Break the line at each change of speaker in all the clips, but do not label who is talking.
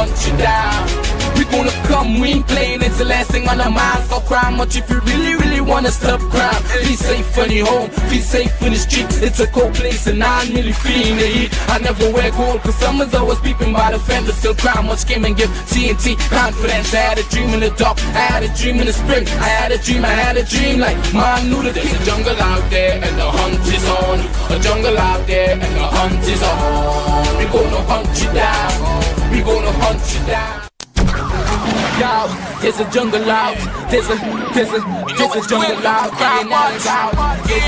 hunt you down. We gonna come, we ain't playing, it's the last thing on our minds. Stop crime much if you really, really wanna stop crime. Be safe on your home, be safe in the streets. It's a cold place and I'm really feeling the heat. I never wear gold cause someone's always peeping by the fence. Still crime much came and give TNT confidence. I had a dream in the dark, I had a dream in the spring. I had a dream like man knew that there's a jungle out there and the hunt is on. A jungle out there and the hunt is on. We gonna hunt you down, we gonna hunt you down. Yo, there's a jungle out, there's a jungle out, Renales out, there's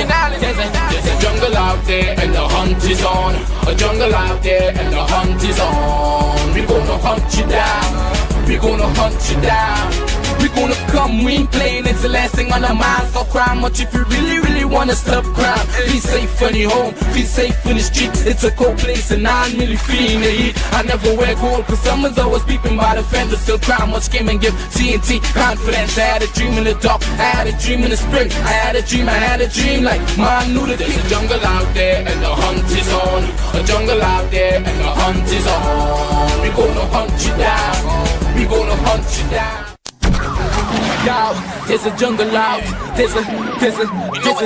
a jungle out there and the hunt is on. A jungle out there and the hunt is on. We gonna hunt you down, we gonna hunt you down. We gonna come, we ain't playing, it's the last thing on our minds. Stop crime much if you really, really wanna stop crime. Be safe on your home, be safe in the streets. It's a cold place and I'm really feeling the heat. I never wear gold cause someone's always peeping by the fence. Still crime much came and give TNT confidence. I had a dream in the dark, I had a dream in the spring. I had a dream like man knew that there's a jungle out there and the hunt is on. A jungle out there and the hunt is on. We gonna hunt you down, we gonna hunt you down. Yo, there's a jungle out, there's a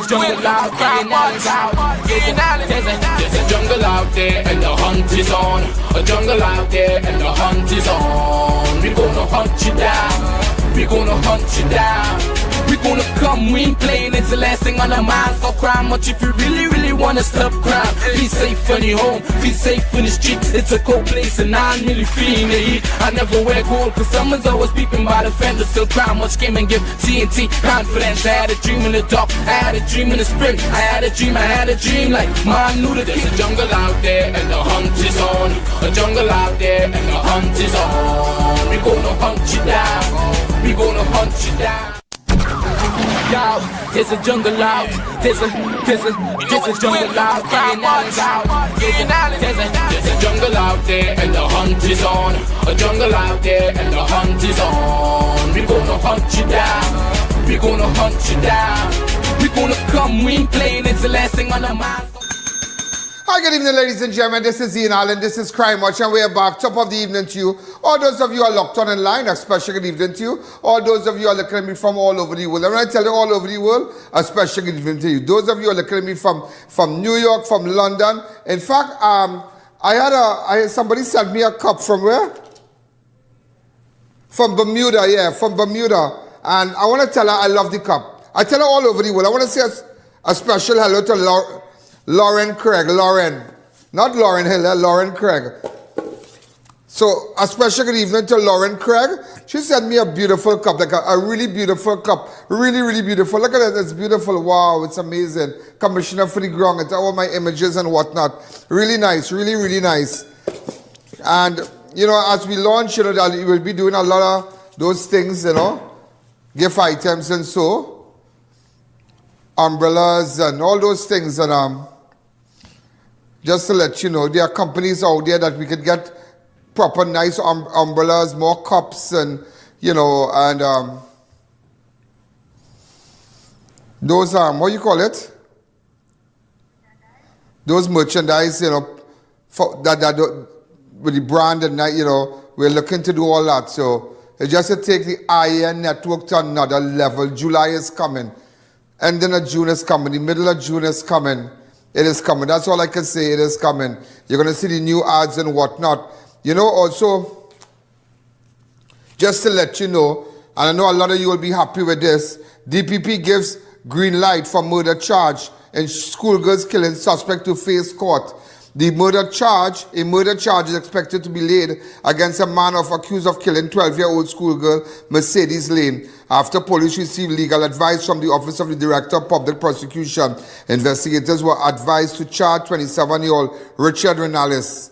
jungle out, Renales out, there's a jungle out there and the hunt is on. A jungle out there and the hunt is on. We gonna hunt you down, we gonna hunt you down. We gonna come, we ain't playing, it's the last thing on our minds. Stop crime much if you really, really wanna stop crime. Be safe on your home, be safe in the streets. It's a cold place and I'm really feeling the heat. I never wear gold cause someone's always peeping by the fence. Still crime much came and give TNT confidence. I had a dream in the dark, I had a dream in the spring. I had a dream like man knew that there's a jungle out there and the hunt is on. A jungle out there and the hunt is on. We gonna hunt you down, we gonna hunt you down. Yo, there's a jungle out, there's a jungle out, Renales out, there's a jungle out there and the hunt is on. A jungle out there and the hunt is on. We gonna hunt you down, we gonna hunt you down. We gonna come, we ain't playing, it's the last thing on our minds.
Hi, good evening, ladies and gentlemen. This is I.A.N and this is Crime Watch, and we are back. Top of the evening to you. All those of you are locked on in line, a special good evening to you. All those of you are looking at me from all over the world. And when I tell you all over the world, a special good evening to you. Those of you are looking at me from New York, from London. In fact, somebody sent me a cup from where? From Bermuda, yeah, from Bermuda. And I want to tell her I love the cup. I tell her all over the world. I want to say a special hello to Lauren Craig, not Lauren Hill, Lauren Craig. So a special good evening to Lauren Craig. She sent me a beautiful cup, like a really beautiful cup. Really, really beautiful. Look at it, it's beautiful. Wow, it's amazing. Commissioner for the ground, it's all my images and whatnot. Really nice, really, really nice. And, you know, as we launch, you know, we will be doing a lot of those things, you know, gift items and so. Umbrellas and all those things. And just to let you know, there are companies out there that we could get proper nice umbrellas, more cups, and you know, and those what you call it? Those merchandise, you know, for that with the brand, and you know, we're looking to do all that. So it's just to take the I.A.N network to another level. July is coming, ending of June is coming, the middle of June is coming. It is coming. That's all I can say. It is coming. You're going to see the new ads and whatnot. You know, also, just to let you know, and I know a lot of you will be happy with this, DPP gives green light for murder charge in schoolgirls killing suspect to face court. The murder charge is expected to be laid against a man accused of killing 12-year-old schoolgirl Mercedez Layne after police received legal advice from the Office of the Director of Public Prosecutions. Investigators were advised to charge 27-year-old Richard Renales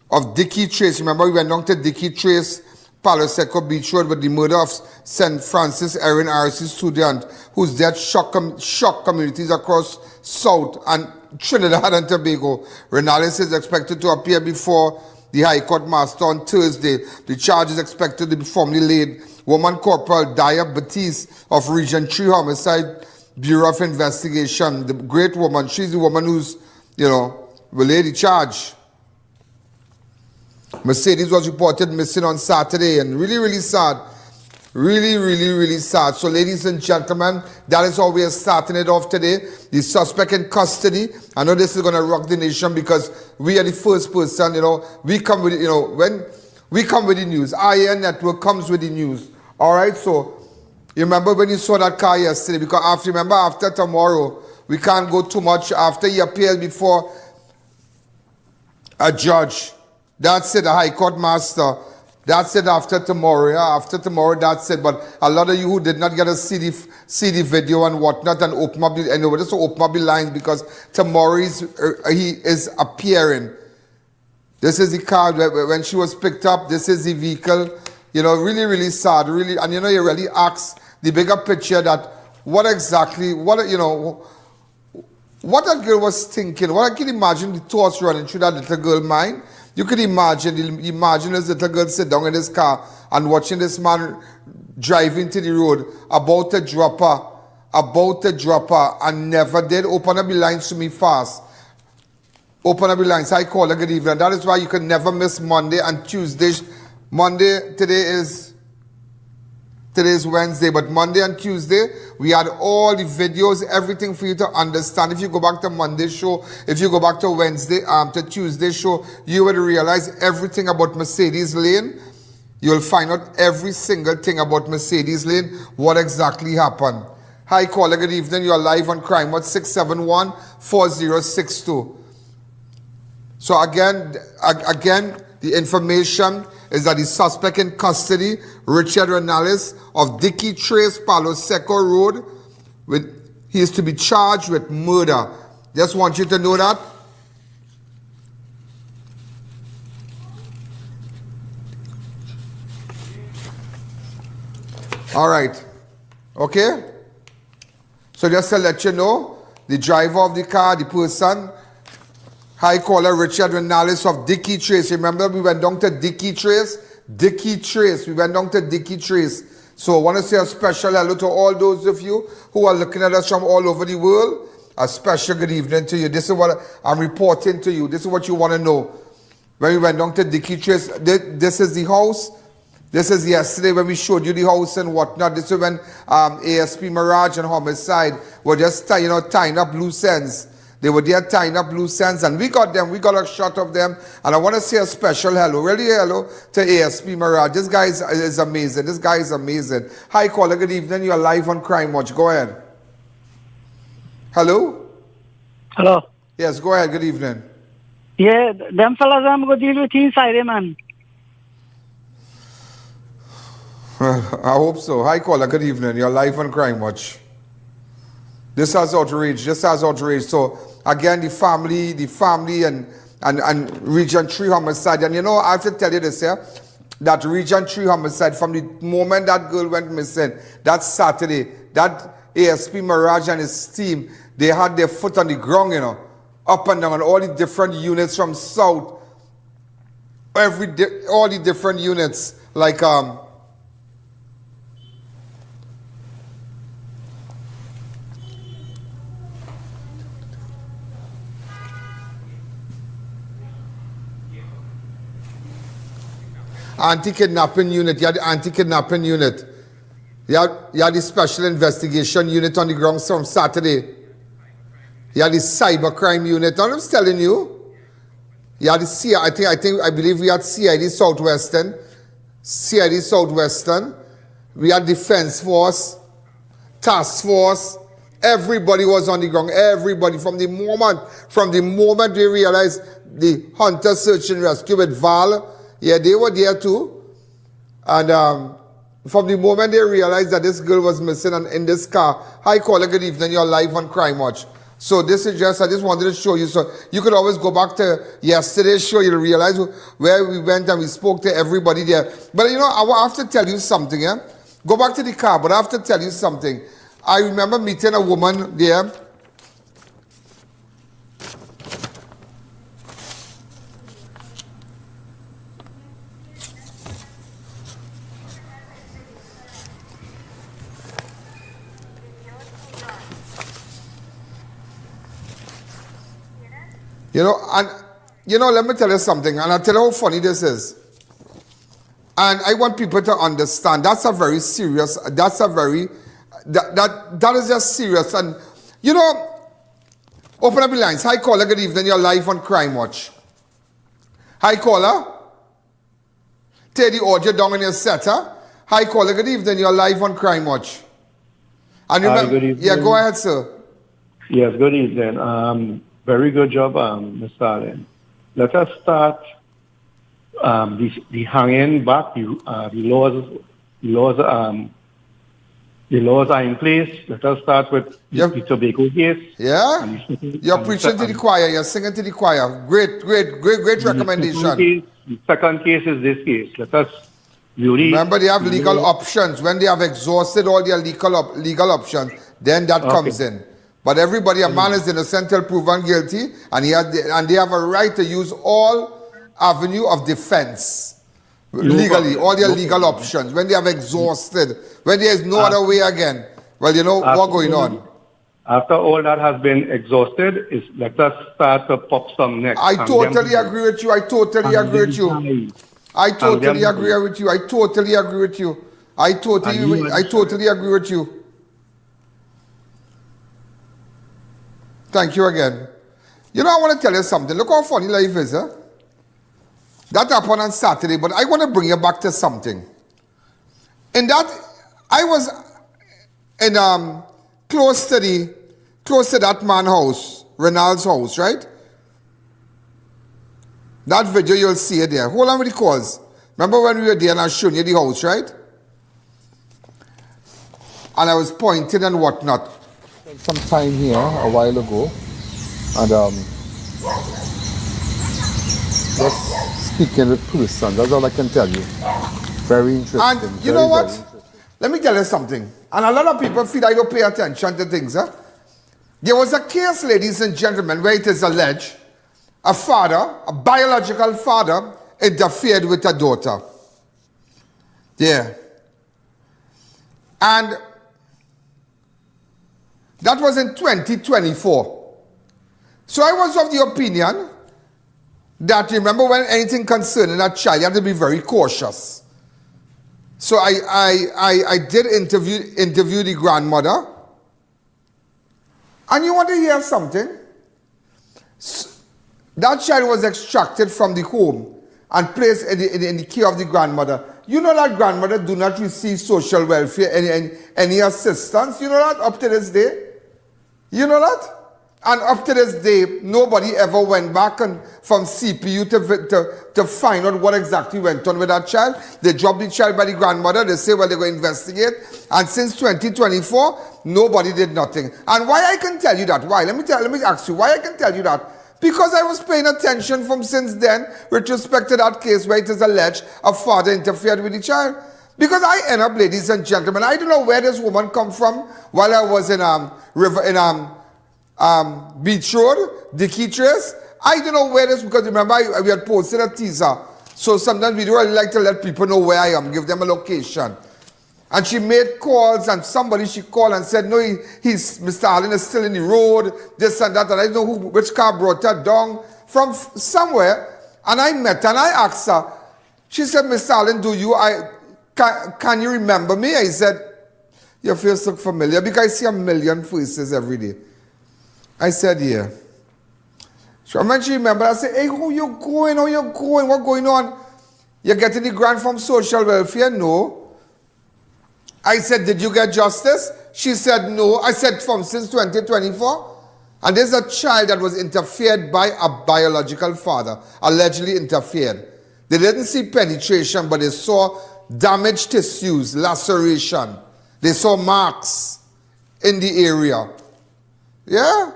of Dickie Trace. Remember, we went down to Dickie Trace, Palo Seco Beach Road, with the murder of St. Francis Erin R.C. student whose death shocked communities across South and Trinidad and Tobago. Renales is expected to appear before the High Court Master on Thursday. The charge is expected to be formally laid. Woman Corporal Dyer-Baptiste of Region 3 Homicide Bureau of Investigation, the great woman, she's the woman who's, you know, will lay the charge. Mercedes was reported missing on Saturday, and really, really sad. Really, really, really sad. So, ladies and gentlemen, that is how we are starting it off today. The suspect in custody. I know this is going to rock the nation because we are the first person, we come with, when we come with the news. I.A.N. Network comes with the news. All right, so you remember when you saw that car yesterday? Because after tomorrow, we can't go too much. After he appears before a judge, that's it, a High Court master. That's it after tomorrow. Yeah, after tomorrow, that's it. But a lot of you who did not get to see the video and whatnot and open up the, anyway, just open up the lines because tomorrow he is appearing. This is the car when she was picked up. This is the vehicle. Really, really sad. Really, and you really ask the bigger picture that what that girl was thinking. What I can imagine the thoughts running through that little girl's mind. You could imagine this little girl sit down in this car and watching this man driving to the road, about to drop her, and never did open up the lines to me fast. Open up the lines. I call her good evening. That is why you can never miss Monday and Tuesday. Today is Wednesday, but Monday and Tuesday, we had all the videos, everything for you to understand. If you go back to Monday's show, if you go back to to Tuesday's show, you will realize everything about Mercedez Layne. You'll find out every single thing about Mercedez Layne, what exactly happened. Hi, caller, good evening. You're live on Crime Watch 671-4062. So again, the information is that the suspect in custody, Richard Renales of Dickie Trace, Palo Seco Road, he is to be charged with murder. Just want you to know that. All right. Okay? So just to let you know, the driver of the car, the person, High Caller Richard Renales of Dickie Trace. Remember, we went down to Dickie Trace? We went down to Dickie Trace. So I want to say a special hello to all those of you who are looking at us from all over the world. A special good evening to you. This is what I'm reporting to you. This is what you want to know. When we went down to Dickie Trace, this is the house. This is yesterday when we showed you the house and whatnot. This is when ASP Mirage and Homicide were just tying up loose ends. They were there tying up loose ends, and we got a shot of them. And I want to say a special hello, really hello to ASP Mirage. This guy is amazing. This guy is amazing. Hi, caller, good evening. You're live on Crime Watch. Go ahead. Hello?
Hello.
Yes, go ahead. Good evening.
Yeah, them fellas I'm going to deal with inside, man.
I hope so. Hi, caller, good evening. You're live on Crime Watch. This has outrage. So again, the family and Region 3 homicide. And I have to tell you this here, that Region 3 homicide, from the moment that girl went missing, that Saturday, that ASP Mirage and his team, they had their foot on the ground, up and down, and all the different units from South, all the different units, like anti-kidnapping unit. You had the anti-kidnapping unit. You had the special investigation unit on the ground from Saturday. You had the cybercrime unit. And I'm telling you, you had the I believe we had CID Southwestern. We had Defense Force, Task Force. Everybody was on the ground. Everybody, from the moment they realized the Hunter Search and Rescue with Val. Yeah, they were there too. And from the moment they realized that this girl was missing and in this car, hi caller, good evening, you're live on Crime Watch. So this is I just wanted to show you. So you could always go back to yesterday's show, you'll realize where we went and we spoke to everybody there. But I have to tell you something, yeah? Go back to the car, but I have to tell you something. I remember meeting a woman there. And you know, let me tell you something, and I'll tell you how funny this is. And I want people to understand that is just serious. And, you know, open up the lines. Hi, caller, good evening. You're live on Crime Watch. Hi, caller. Take the audio down on your setter. Hi, caller, good evening. You're live on Crime Watch. And
Hi, good evening.
Yeah, go ahead, sir.
Yes, good evening. Very good job, Mr. Allen. Let us start the hanging back. The laws are in place. Let us start with the tobacco case.
Yeah? You're preaching to the choir. You're singing to the choir. Great recommendation.
The second case is this case. Let us
remember, they have legal options. When they have exhausted all their legal options, then that comes in. But everybody, a man is innocent until proven guilty, and they have a right to use all avenue of defense legally, all their legal options. When they have exhausted, when there is no other way again, well, you know what's going on.
After all that has been exhausted, let us start to pop some next.
I totally agree with you. I totally agree with you. I totally agree with you. I totally agree with you. I totally agree with you. Thank you again. You know, I want to tell you something. Look how funny life is, huh? That happened on Saturday, but I want to bring you back to something. In that, I was in close to that man's house, Renales' house, right? That video, you'll see it there. Hold on with the calls. Remember when we were there and I showed you the house, right? And I was pointing and whatnot. Some time here a while ago, and just speaking with person. That's all I can tell you. Very interesting. And you know what? Let me tell you something. And a lot of people feel I don't pay attention to things. Huh? There was a case, ladies and gentlemen, where it is alleged a father, a biological father, interfered with a daughter. Yeah. And that was in 2024. So I was of the opinion that, remember, when anything concerning a child, you have to be very cautious. So I did interview the grandmother. And you want to hear something? That child was extracted from the home and placed in the care of the grandmother. You know that grandmother do not receive social welfare, any assistance. You know that up to this day? You know that? And up to this day, nobody ever went back from CPU to find out what exactly went on with that child. They dropped the child by the grandmother. They say, well, they're going to investigate. And since 2024, nobody did nothing. And why I can tell you that? Why? Let me ask you why I can tell you that. Because I was paying attention from since then with respect to that case where it is alleged a father interfered with the child. Because I end up, ladies and gentlemen, I don't know where this woman come from while I was in Beach Road, Dickie Trace. I don't know where this, because remember we had posted a teaser. So sometimes we don't really like to let people know where I am, give them a location. And she made calls, and somebody she called and said, no, Mr. Allen is still in the road, this and that, and I don't know which car brought her down from somewhere. And I met her and I asked her, she said, Mr. Allen, can you remember me? I said, your face look familiar, because I see a million faces every day. I said, yeah. So when she remembered, I said, hey, how you going? What going on? You're getting the grant from social welfare? No. I said, did you get justice? She said, no. I said, since 2024? And there's a child that was interfered by a biological father, allegedly interfered. They didn't see penetration, but they saw damaged tissues, laceration. They saw marks in the area. Yeah?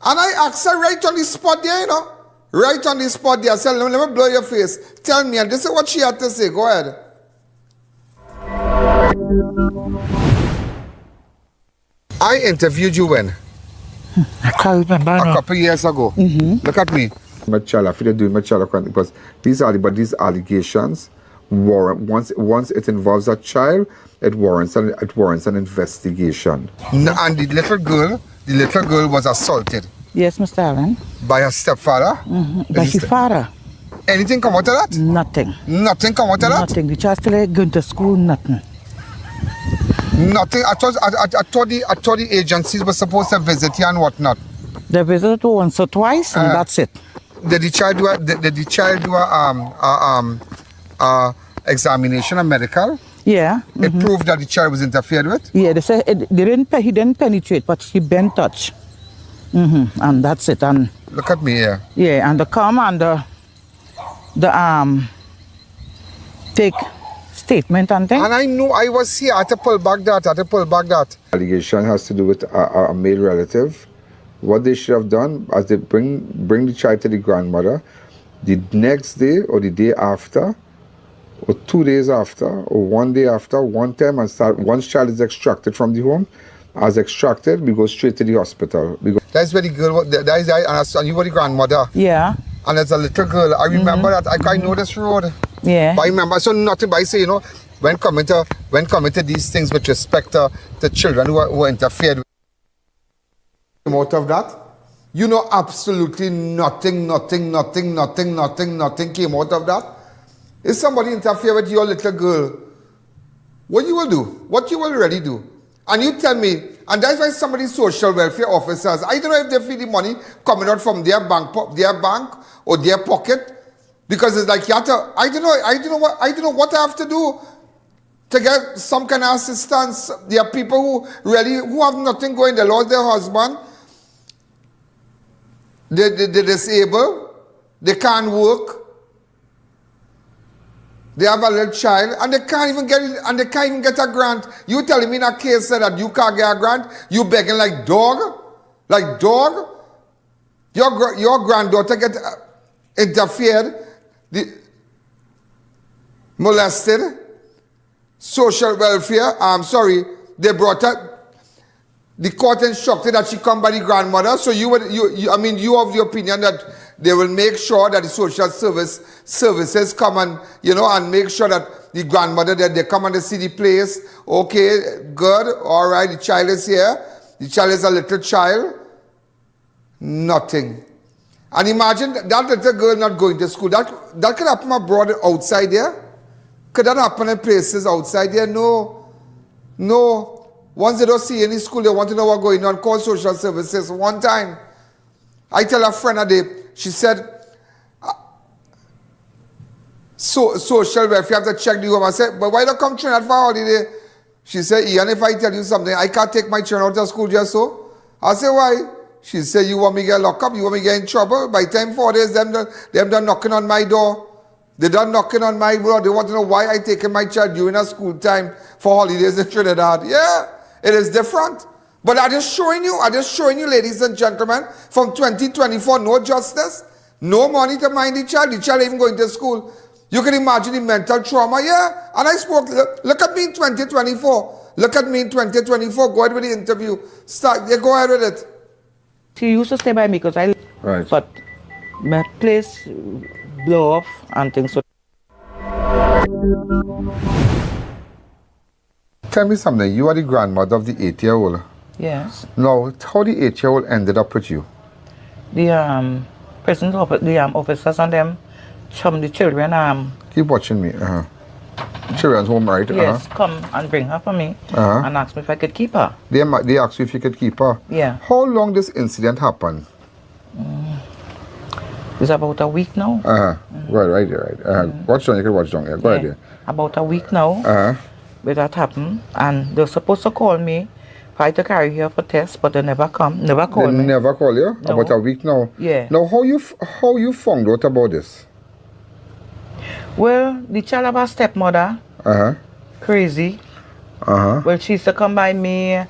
And I asked her right on the spot there, you know. Right on the spot there. I said, let me blow your face. Tell me. And this is what she had to say. Go ahead. I interviewed you when?
I can't remember.
A couple years ago. Mm-hmm. Look at me. I feel doing my child because these allegations warrant, once it involves a child, it warrants an investigation. And the little girl was assaulted.
Yes, Mr. Allen.
By her stepfather?
By
Is
his
it-
father.
Anything come out of that?
Nothing.
Nothing come out of that?
Nothing. The child still going to school, nothing.
Nothing. I thought the agencies were supposed to visit you and whatnot.
They visited once or twice and that's it.
Did the child do a examination, a medical?
Yeah.
It proved that the child was interfered with?
Yeah, they say he didn't penetrate, but he bent touch. And that's it. And
Look at me here.
yeah, and the come and the take statement and thing.
And I know I was here. I had to pull back that. Allegation has to do with a male relative. What they should have done, as they bring the child to the grandmother, the next day or the day after, or 2 days after, or 1 day after, one time, and start. Once child is extracted from the home, as extracted, we go straight to the hospital. That's where the girl. And you were the grandmother.
Yeah.
And there's a little girl. I remember that. I know this road.
Yeah.
But I remember. So nothing. But I say, when coming to these things with respect to children who are interfered with. Out of that, absolutely nothing came out of that. If somebody interfere with your little girl, what you will do, what you will really do. And you tell me, and that's why some of these social welfare officers, I don't know if they feel the money coming out from their bank or their pocket, because it's like you have to, I don't know what I have to do to get some kind of assistance. There are people who have nothing going. They lost their husband. They're disabled. They can't work. They have a little child, and they can't even get a grant. You telling me in a case that you can't get a grant? You begging like dog? Your granddaughter get interfered, molested, social welfare. I'm sorry, they brought her. The court instructed that she come by the grandmother. So you have the opinion that they will make sure that the social services come and and make sure that the grandmother that they come and they see the place. Okay, good, all right. The child is here. The child is a little child. Nothing. And imagine that little girl not going to school. That could happen abroad, outside there. Could that happen in places outside there? No. Once they don't see any school, they want to know what's going on. Call social services. One time, I tell a friend a day, she said, social welfare, you have to check the home. I said, but why don't come Trinidad for holiday? She said, Ian, if I tell you something, I can't take my children out of school just so. I said, why? She said, you want me to get locked up? You want me to get in trouble? By time 4 days, them done knocking on my door. They done knocking on my door. They want to know why I taking my child during a school time for holidays in Trinidad. Yeah. It is different. But I'm just showing you, ladies and gentlemen, from 2024, no justice, no money to mind the child even going to school. You can imagine the mental trauma, yeah? And I spoke, look at me in 2024. Go ahead with the interview. Go ahead with it.
She used to stay by me because
Right.
But my place blow off and things. So
Tell me something. You are the grandmother of the 8-year-old.
yes.
Now, how the 8-year-old ended up with you?
The prison officers and them the children
Keep watching me. Children's home, right?
yes, come and bring her for me and ask me if I could keep her.
They asked you if you could keep her.
Yeah.
How long this incident happened?
It's about a week now.
Right there. Watch down. You can watch down. Yeah, go ahead. Yeah.
About a week now. Where that happened, and they were supposed to call me for I to carry her for tests, but they never called me.
Never call you?
No.
About a week now?
Yeah.
Now, how you found out about this?
Well, the child of her stepmother, crazy. Well, she used to come by me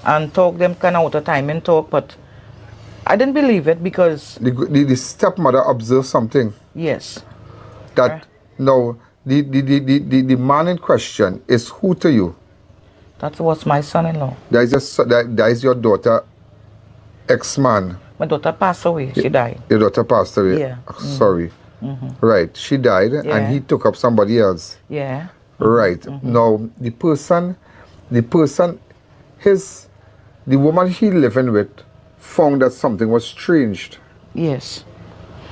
and talk them kind of out of time and talk, but I didn't believe it because...
The stepmother observed something?
Yes.
That, no... The man in question is who to you?
That was my son-in-law.
That is your daughter, ex-man.
My daughter passed away. She died.
Your daughter passed away?
Yeah.
Sorry. Right. She died and he took up somebody else.
Yeah.
Right. Now, the woman he living with found that something was changed.
Yes.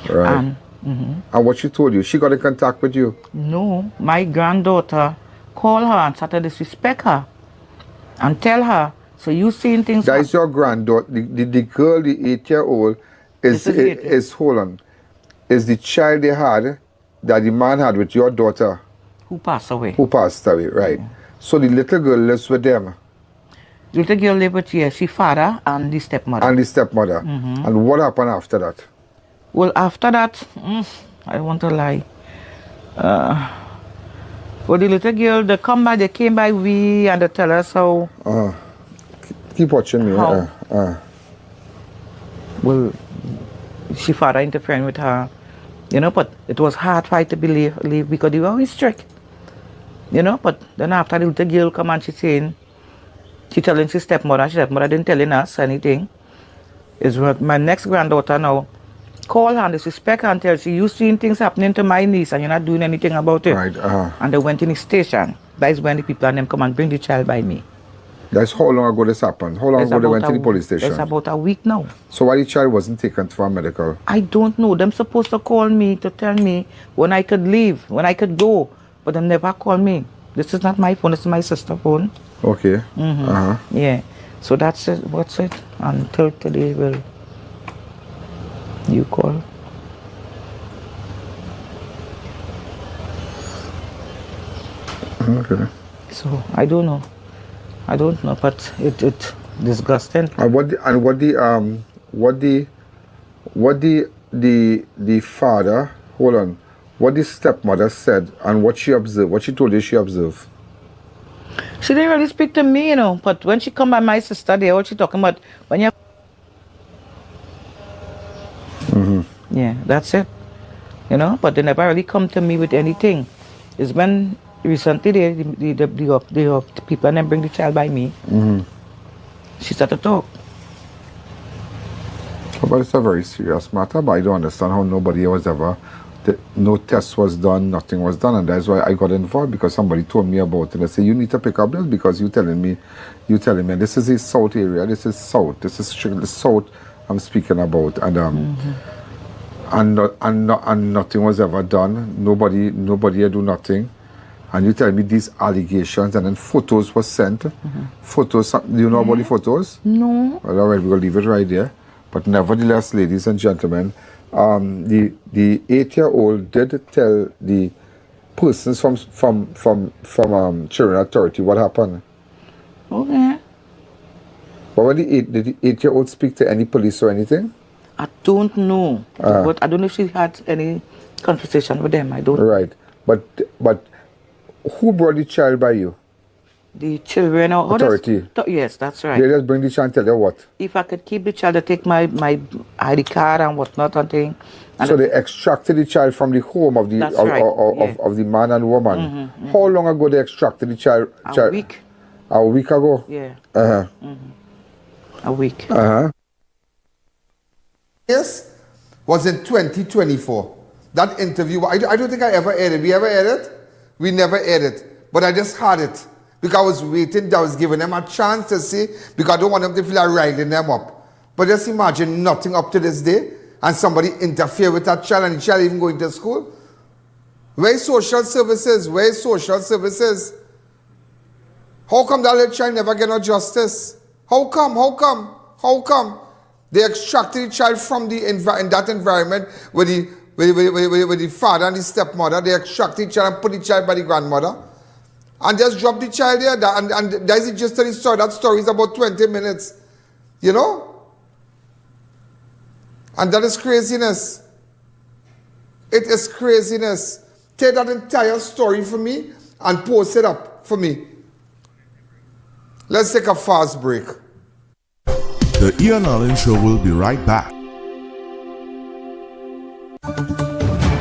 Right. And what she told you, she got in contact with you?
No, my granddaughter called her and started to disrespect her and tell her, so you seen things.
That is your granddaughter, the girl, the 8-year-old, is hold on, is the child they had, that the man had with your daughter.
Who passed away.
Who passed away, right. So the little girl lives with them.
The little girl lived with, yes, she father and the stepmother.
And the stepmother. And what happened after that?
Well, after that, I don't want to lie. Well, the little girl, they came by we and they tell us how.
Keep watching me.
Well, she father interfering with her, you know, but it was hard for her to believe because they were always strict, you know. But then after the little girl come and she telling her stepmother didn't telling us anything. Is what my next granddaughter now call her and disrespect her and tell she, you seen things happening to my niece and you're not doing anything about it.
Right.
And they went in the station. That is when the people and them come and bring the child by me.
That's how long ago this happened? How long ago they went to the police station?
It's about a week now.
So why the child wasn't taken for medical?
I don't know. Them supposed to call me to tell me when I could leave, when I could go. But they never call me. This is not my phone, this is my sister's phone.
Okay.
Yeah. So that's it. What's it? Until today, will you call?
Okay.
So I don't know, but it disgusting.
And what the father, hold on, what the stepmother said and what she observed, what she told you she observed?
She didn't really speak to me, you know, but when she come by my sister, they all she talking about when you. Yeah, that's it. You know, but they never really come to me with anything. It's when recently the people and them bring the child by me. She started to talk.
But it's a very serious matter, but I don't understand how nobody was ever, no test was done, nothing was done, and that's why I got involved, because somebody told me about it. They said, you need to pick up this because you telling me, this is the South area, this is strictly South I'm speaking about, and nothing was ever done. Nobody do nothing. And you tell me these allegations, and then photos were sent. Photos, do you know about the photos?
No.
Well, all right, we'll leave it right there. But nevertheless, ladies and gentlemen, the 8-year-old did tell the persons from Children Authority what happened.
Okay.
But when did the 8-year-old speak to any police or anything?
I don't know. But I don't know if she had any conversation with them. I don't.
Right. But who brought the child by you?
The Children
Authority.
Yes, that's right.
They just bring the child and tell you what?
If I could keep the child, to take my ID card and whatnot and thing. And
so they extracted the child from the home of the of the man and woman. How long ago they extracted the child?
A week.
A week ago?
Yeah. A week.
Yes, was in 2024. That interview, I don't think I ever aired it. We ever aired it? We never aired it. But I just had it. Because I was waiting, I was giving them a chance to see, because I don't want them to feel like riling them up. But just imagine nothing up to this day, and somebody interfere with that child, and the child even going to school. Where's social services? Where's social services? How come that little child never get no justice? How come? They extracted the child from in that environment with the father and the stepmother. They extracted the child and put the child by the grandmother. And just drop the child there. And that's just the story. That story is about 20 minutes. You know? And that is craziness. It is craziness. Take that entire story for me and post it up for me. Let's take a fast break.
The I.A.N Show will be right back.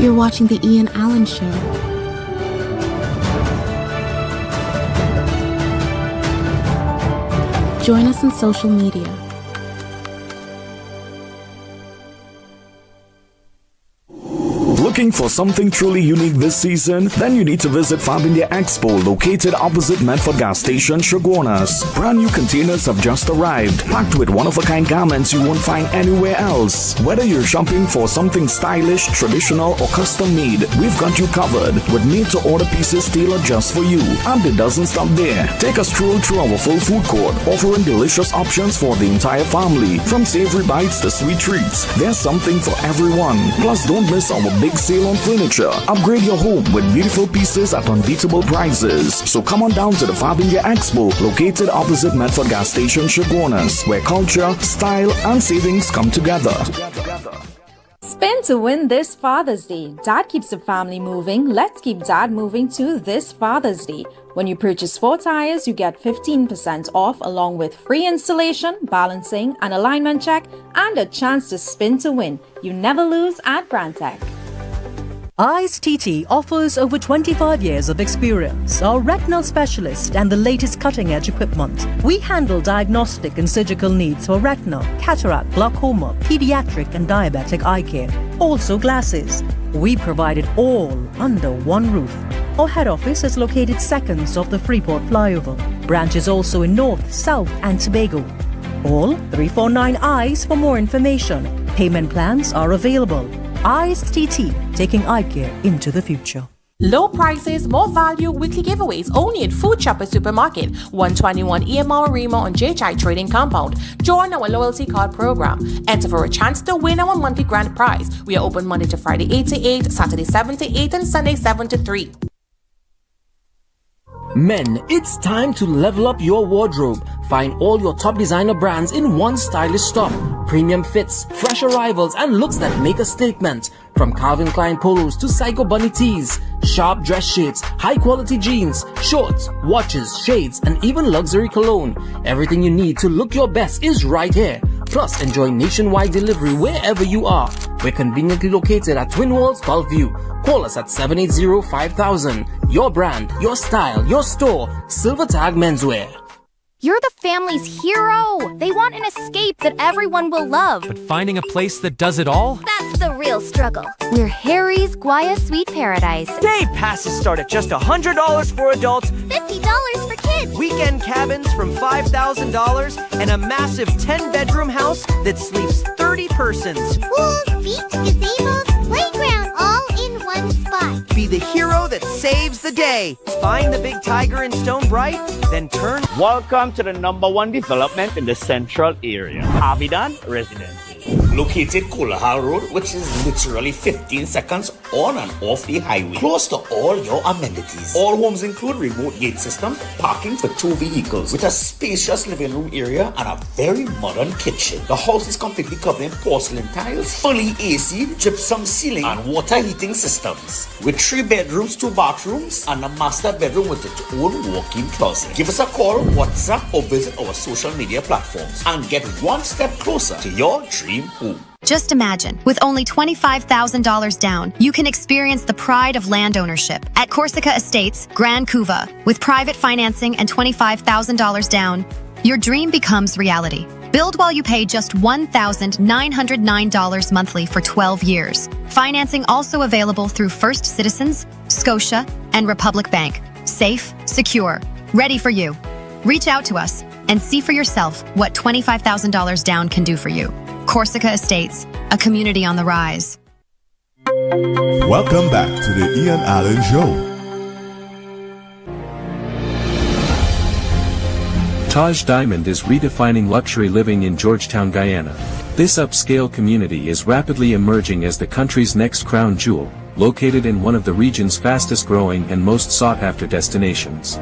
You're watching the I.A.N Show. Join us on social media.
Looking for something truly unique this season? Then you need to visit Fabindia Expo, located opposite Medford Gas Station, Chaguanas. Brand new containers have just arrived, packed with one-of-a-kind garments you won't find anywhere else. Whether you're shopping for something stylish, traditional, or custom-made, we've got you covered with made-to-order pieces tailored just for you. And it doesn't stop there. Take a stroll through our full food court, offering delicious options for the entire family. From savory bites to sweet treats, there's something for everyone. Plus, don't miss our big sale on furniture. Upgrade your home with beautiful pieces at unbeatable prices. So come on down to the Fabindia Expo, located opposite Medford Gas Station, Chaguanas, where culture, style, and savings come together.
Spin to win this Father's Day. Dad keeps the family moving. Let's keep Dad moving to this Father's Day. When you purchase 4 tires, you get 15% off along with free installation, balancing, an alignment check, and a chance to spin to win. You never lose at Brandtech.
I.A.N TT offers over 25 years of experience, are retinal specialist and the latest cutting-edge equipment. We handle diagnostic and surgical needs for retina, cataract, glaucoma, pediatric and diabetic eye care, also glasses. We provide it all under one roof. Our head office is located seconds off the Freeport flyover. Branches also in North, South and Tobago. Call 349 EYES for more information. Payment plans are available. I.A.N TT, taking eye care into the future.
Low prices, more value, weekly giveaways only at Food Shopper Supermarket, 121 EMR Remo on JHI Trading Compound. Join our loyalty card program. Enter for a chance to win our monthly grand prize. We are open Monday to Friday 8 to 8, Saturday 7 to 8, and Sunday 7 to 3.
Men, it's time to level up your wardrobe. Find all your top designer brands in one stylish stop. Premium fits, fresh arrivals, and looks that make a statement. From Calvin Klein polos to Psycho Bunny tees, sharp dress shades, high quality jeans, shorts, watches, shades, and even luxury cologne. Everything you need to look your best is right here. Plus, enjoy nationwide delivery wherever you are. We're conveniently located at Twin Walls, Gulfview. Call us at 780-5000. Your brand, your style, your store. Silver Tag Menswear.
You're the family's hero. They want an escape that everyone will love.
But finding a place that does it all?
That's the real struggle. We're Harry's Guaya Sweet Paradise.
Day passes start at just $100 for adults,
$50 for kids.
Weekend cabins from $5,000, and a massive 10-bedroom house that sleeps 30 persons.
Pools, beach, gazebos, playground, all in one spot.
Be the hero that saves the day. Find the big tiger in Stone Bright, then turn.
Welcome to the #1 development in the central area, I.A.N Residences.
Located Koolahal Road, which is literally 15 seconds on and off the highway. Close to all your amenities. All homes include remote gate systems, parking for 2 vehicles, with a spacious living room area and a very modern kitchen. The house is completely covered in porcelain tiles, fully AC, gypsum ceiling, and water heating systems. With 3 bedrooms, 2 bathrooms, and a master bedroom with its own walk-in closet. Give us a call, WhatsApp, or visit our social media platforms and get one step closer to your dream home.
Just imagine, with only $25,000 down, you can experience the pride of land ownership at Corsica Estates, Grand Couva. With private financing and $25,000 down, your dream becomes reality. Build while you pay just $1,909 monthly for 12 years. Financing also available through First Citizens, Scotia, and Republic Bank. Safe, secure, ready for you. Reach out to us and see for yourself what $25,000 down can do for you. Corsica Estates, a community on the rise.
Welcome back to the Ian Allen Show.
Taj Diamond is redefining luxury living in Georgetown, Guyana. This upscale community is rapidly emerging as the country's next crown jewel, located in one of the region's fastest growing and most sought-after destinations.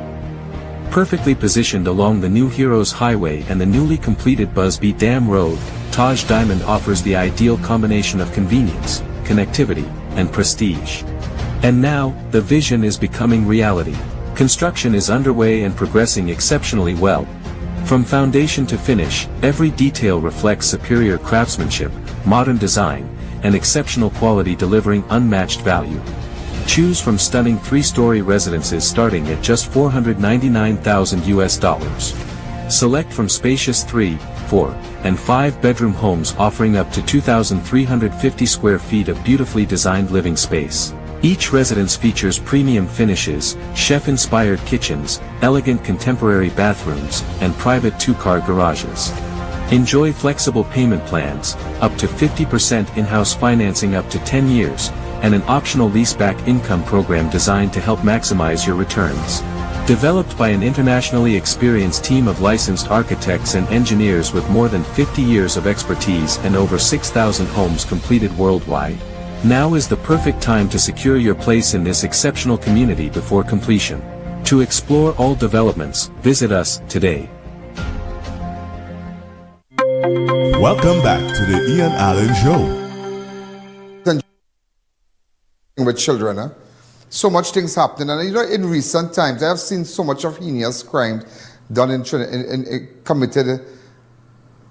Perfectly positioned along the New Heroes Highway and the newly completed Busby Dam Road, Taj Diamond offers the ideal combination of convenience, connectivity, and prestige. And now, the vision is becoming reality. Construction is underway and progressing exceptionally well. From foundation to finish, every detail reflects superior craftsmanship, modern design, and exceptional quality, delivering unmatched value. Choose from stunning 3-story residences starting at just $499,000 US. Select from spacious 3, 2024, and 5-bedroom homes offering up to 2,350 square feet of beautifully designed living space. Each residence features premium finishes, chef-inspired kitchens, elegant contemporary bathrooms, and private 2-car garages. Enjoy flexible payment plans, up to 50% in-house financing up to 10 years, and an optional leaseback income program designed to help maximize your returns. Developed by an internationally experienced team of licensed architects and engineers with more than 50 years of expertise and over 6,000 homes completed worldwide. Now is the perfect time to secure your place in this exceptional community before completion. To explore all developments, visit us today.
Welcome back to the Ian Allen Show.
With children, so much things happening, and you know, in recent times I have seen so much of heinous crime done committed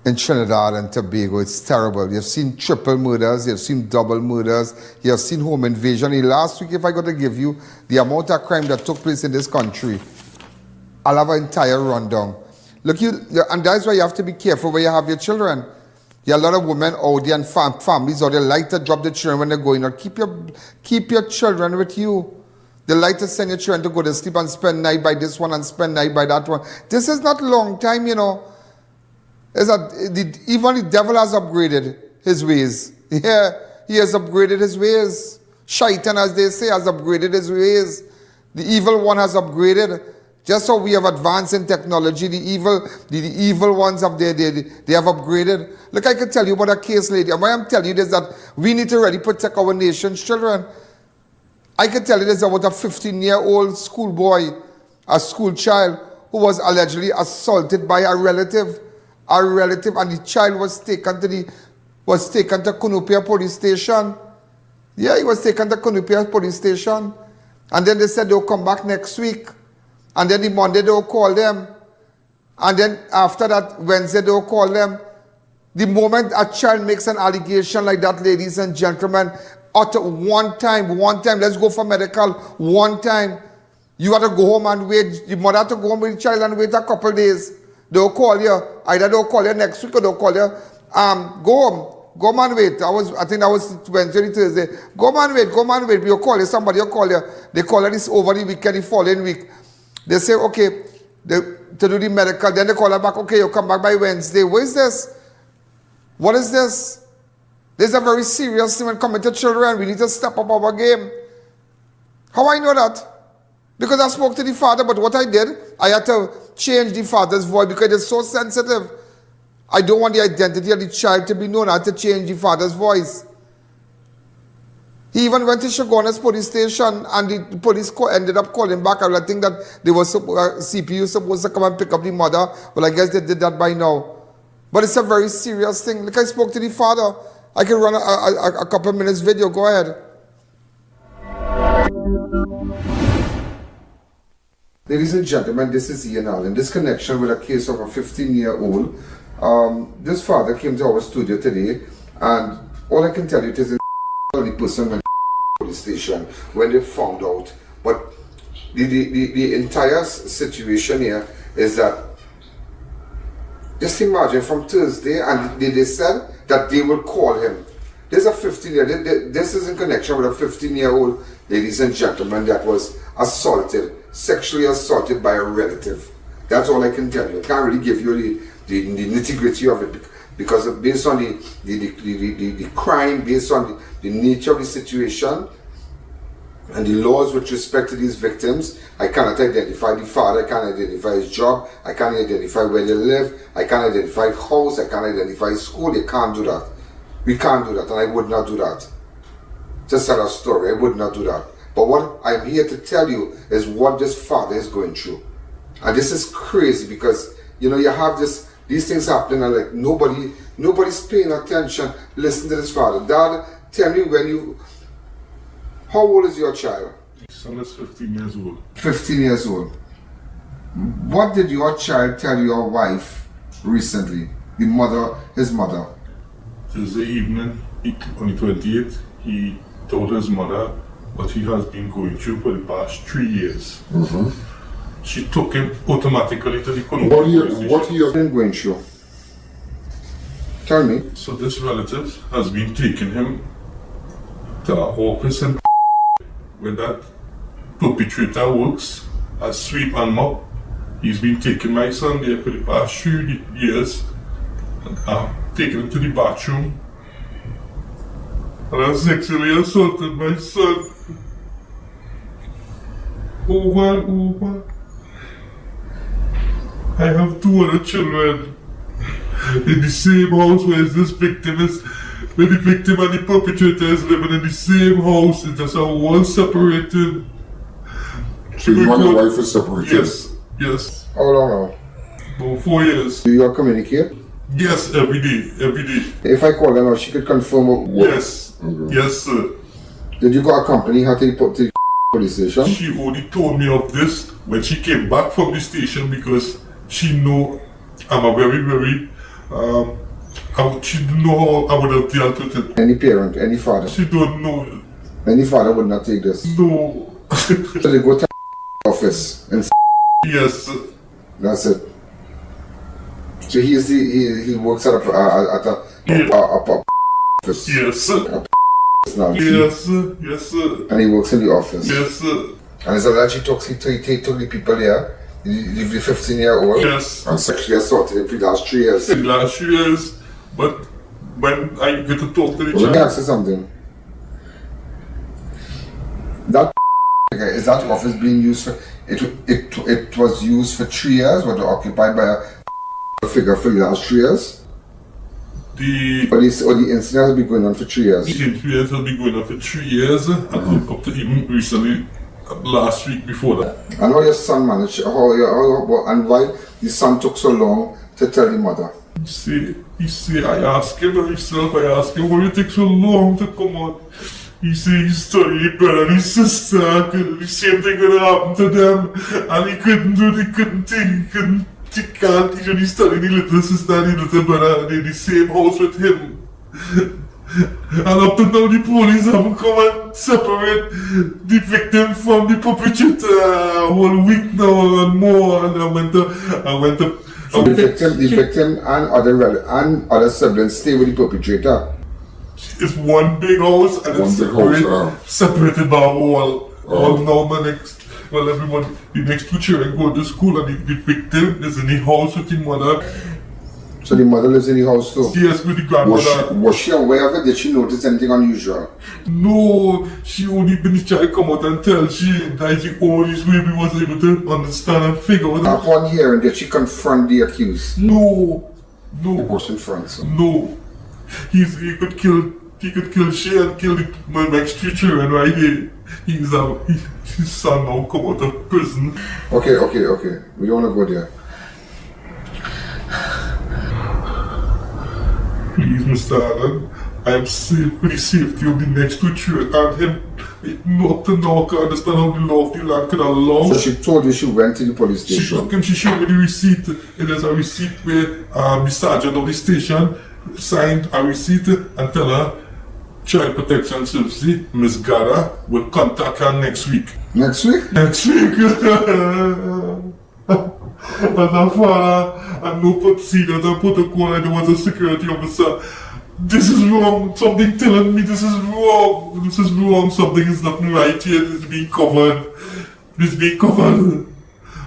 in Trinidad and Tobago. It's terrible. You've seen triple murders, you've seen double murders, you have seen home invasion. Last week, if I got to give you the amount of crime that took place in this country, I'll have an entire rundown. Look, and that's why you have to be careful where you have your children. There are a lot of women out there and families out there like to drop the children when they're going out. Keep your children with you. They like to send your children to go to sleep and spend night by this one and spend night by that one. This is not long time, you know. Even the devil has upgraded his ways. Yeah, he has upgraded his ways. Shaitan, as they say, has upgraded his ways. The evil one has upgraded. Just so we have advanced in technology, the evil ones have they have upgraded. Look, I can tell you about a case, lady. And why I'm telling you this, that we need to really protect our nation's children. I can tell you this about a 15-year-old schoolboy, a school child, who was allegedly assaulted by a relative, and the child was taken to Cunupia police station. Yeah, he was taken to Cunupia police station, and then they said they'll come back next week. And then the Monday they'll call them. And then after that, Wednesday they'll call them. The moment a child makes an allegation like that, ladies and gentlemen, utter one time, let's go for medical, one time. You have to go home and wait. The mother have to go home with the child and wait a couple days. They'll call you. Either they'll call you next week or they'll call you. Go home. Go man wait. I think that was Wednesday, Thursday. Go man wait. You'll call you. Somebody will call you. They call you this over the weekend, the following week. They say, okay, to do the medical. Then they call her back, okay, you'll come back by Wednesday. What is this? What is this? This is a very serious thing when coming to children. We need to step up our game. How I know that? Because I spoke to the father, but what I did, I had to change the father's voice because it's so sensitive. I don't want the identity of the child to be known. I had to change the father's voice. He even went to Shoguna's police station, and the police ended up calling back. I think that they were CPU supposed to come and pick up the mother. Well, I guess they did that by now. But it's a very serious thing. Like I spoke to the father. I can run a couple of minutes video. Go ahead. Ladies and gentlemen, this is Ian Allen. This connection with a case of a 15-year-old. This father came to our studio today, and all I can tell you is the person went to the police station when they found out. But the entire situation here is that, just imagine, from Thursday, and they said that they will call him. There's a 15-year-old, this is in connection with a 15-year-old, ladies and gentlemen, that was sexually assaulted by a relative. That's all I can tell you. I can't really give you the nitty-gritty of it, because based on the crime, based on the nature of the situation, and the laws with respect to these victims, I cannot identify the father, I can't identify his job, I can't identify where they live, I can't identify house, I can't identify school. You can't do that. We can't do that, and I would not do that. Just tell a story, I would not do that. But what I'm here to tell you is what this father is going through. And this is crazy because, you know, you have these things happening and like nobody's paying attention. Listen to this father. Dad, tell me how old is your child?
My son is 15 years old. 15
years old. What did your child tell your wife recently? His mother?
Thursday evening, on the 28th, he told his mother what he has been going through for the past 3 years.
Mm-hmm.
She took him automatically to the
What he has been going through? Tell me.
So this relative has been taking him to our office and where that perpetrator works as sweep and mop. He's been taking my son there for the past 3 years and taking him to the bathroom. And I sexually assaulted my son. Over and over. I have 2 other children in the same house where this victim is, where the victim and the perpetrator is living in the same house. It's just a wall separated.
So you and your wife is separated?
Yes, yes.
How long now?
About 4 years.
Do you all communicate?
Yes, every day, every day.
If I call her now, she could confirm what?
Yes, yes, sir.
Did you go accompany her to the police station?
She only told me of this when she came back from the station because she know I'm a very, very, she didn't know how I would have dealt with it.
Any parent, any father?
She don't know.
Any father would not take this?
No.
So they go to office and
yes, sir.
That's it. So he works at a office.
Yes, sir.
Now,
yes, sir. Yes, sir.
And he works in the office.
Yes, sir.
And is that he took the people there, the 15-year-old,
yes,
and sexually assaulted him for the last 3 years.
The last 3 years, but when I get to talk to the child.
Let me ask you something. That is that office being used for? It was used for 3 years, but occupied by a figure for the last 3 years. Or the incident has been going on for 3 years.
The incident has been going on for 3 years, and up to even recently, last week before that.
And how your son managed? And why the son took so long to tell the mother?
You see, I asked him himself. I asked him, why it take so long to come out? He said he studied brother and his sister, the same thing could happen to them, and he couldn't think, he can't teach, and he studied the little sister and the little brother, and in the same house with him. And up to now the police haven't come and separate the victim from the perpetrator a whole week now and more, and I went to
so the victim and other siblings stay with the perpetrator.
It's one big house and it's separated by a wall. Now the next 2 children go to school and the victim is in the house with the mother.
So the mother lives in the house too?
Yes, with the grandmother.
Was she aware of it? Did she notice anything unusual?
No, she only when the child come out and tell she that's the only way we was able to understand and figure out.
Upon hearing, did she confront the accused?
No.
He was in front, so.
No. He could kill she and kill my next 3 children right here. His son now come out of prison.
Okay. We don't want to go there.
Please, Mr. Allen, I am safe for the safety of the next 2 children and him. Up to now, I can understand how the law of the land could allow.
So she told you she went to the police station?
She took him, she showed me the receipt. It is a receipt where the sergeant of the station signed a receipt and tell her Child Protection Services, Miss Gada, will contact her next week.
Next week?
Next week. As a father, and no procedures and protocol, and there was a security officer. This is wrong. Something telling me this is wrong. This is wrong. Something is not right here. This is being covered. This is being covered.